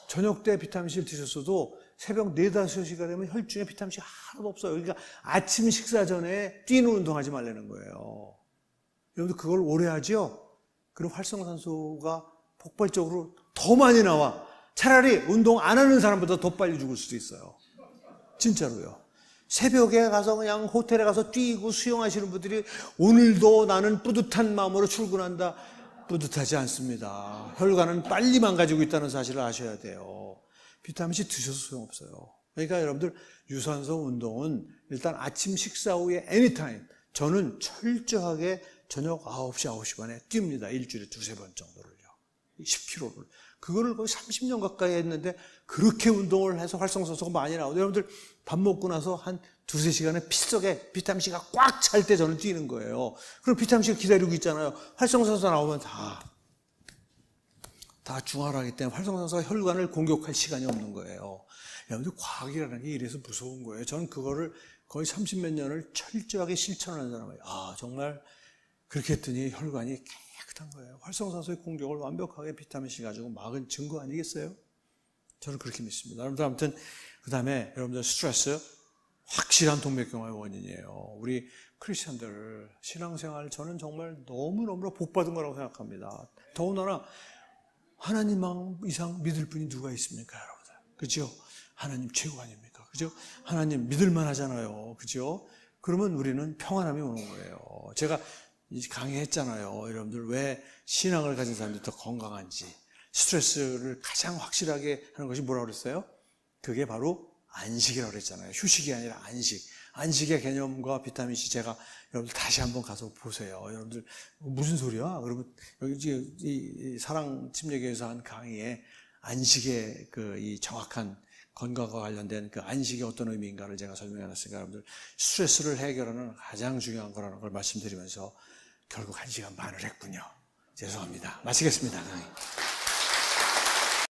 Speaker 1: 저녁 때 비타민C를 드셨어도 새벽 4, 5시가 되면 혈중에 비타민C 하나도 없어요. 그러니까 아침 식사 전에 뛰는 운동하지 말라는 거예요. 여러분들 그걸 오래 하죠? 그럼 활성산소가 폭발적으로 더 많이 나와. 차라리 운동 안 하는 사람보다 더 빨리 죽을 수도 있어요. 진짜로요. 새벽에 가서 그냥 호텔에 가서 뛰고 수영하시는 분들이 오늘도 나는 뿌듯한 마음으로 출근한다. 뿌듯하지 않습니다. 혈관은 빨리 망가지고 있다는 사실을 아셔야 돼요. 비타민C 드셔도 소용없어요. 그러니까 여러분들 유산소 운동은 일단 아침 식사 후에 anytime 저는 철저하게 저녁 9시, 9시 반에 뜁니다. 일주일에 2-3번 정도를요. 10km를. 그거를 거의 30년 가까이 했는데 그렇게 운동을 해서 활성산소가 많이 나오고 여러분들 밥 먹고 나서 한 2-3시간에 피 속에 비타민C가 꽉 찰 때 저는 뛰는 거예요. 그럼 비타민C가 기다리고 있잖아요. 활성산소 나오면 다 중화하기 때문에 활성산소가 혈관을 공격할 시간이 없는 거예요. 여러분들 과학이라는 게 이래서 무서운 거예요. 저는 그거를 거의 30몇 년을 철저하게 실천하는 사람이에요. 정말 그렇게 했더니 혈관이 깨끗한 거예요. 활성산소의 공격을 완벽하게 비타민C 가지고 막은 증거 아니겠어요? 저는 그렇게 믿습니다. 여러분들 아무튼 그 다음에 여러분들 스트레스 확실한 동맥경화의 원인이에요. 우리 크리스천들 신앙생활 저는 정말 너무너무 복받은 거라고 생각합니다. 더군다나 하나님 이상 믿을 분이 누가 있습니까, 여러분들? 그죠? 하나님 최고 아닙니까? 그죠? 하나님 믿을만 하잖아요. 그죠? 그러면 우리는 평안함이 오는 거예요. 제가 강의했잖아요. 여러분들 왜 신앙을 가진 사람들이 더 건강한지. 스트레스를 가장 확실하게 하는 것이 뭐라고 그랬어요? 그게 바로 안식이라고 그랬잖아요. 휴식이 아니라 안식. 안식의 개념과 비타민C 제가 여러분들 다시 한번 가서 보세요. 여러분들 무슨 소리야? 그러면 여기 이 사랑 침례교회에서 한 강의에 안식의 이 정확한 건강과 관련된 그 안식이 어떤 의미인가를 제가 설명해 놨으니까 여러분들 스트레스를 해결하는 가장 중요한 거라는 걸 말씀드리면서 결국 1시간 반을 했군요. 죄송합니다. 마치겠습니다. 강의.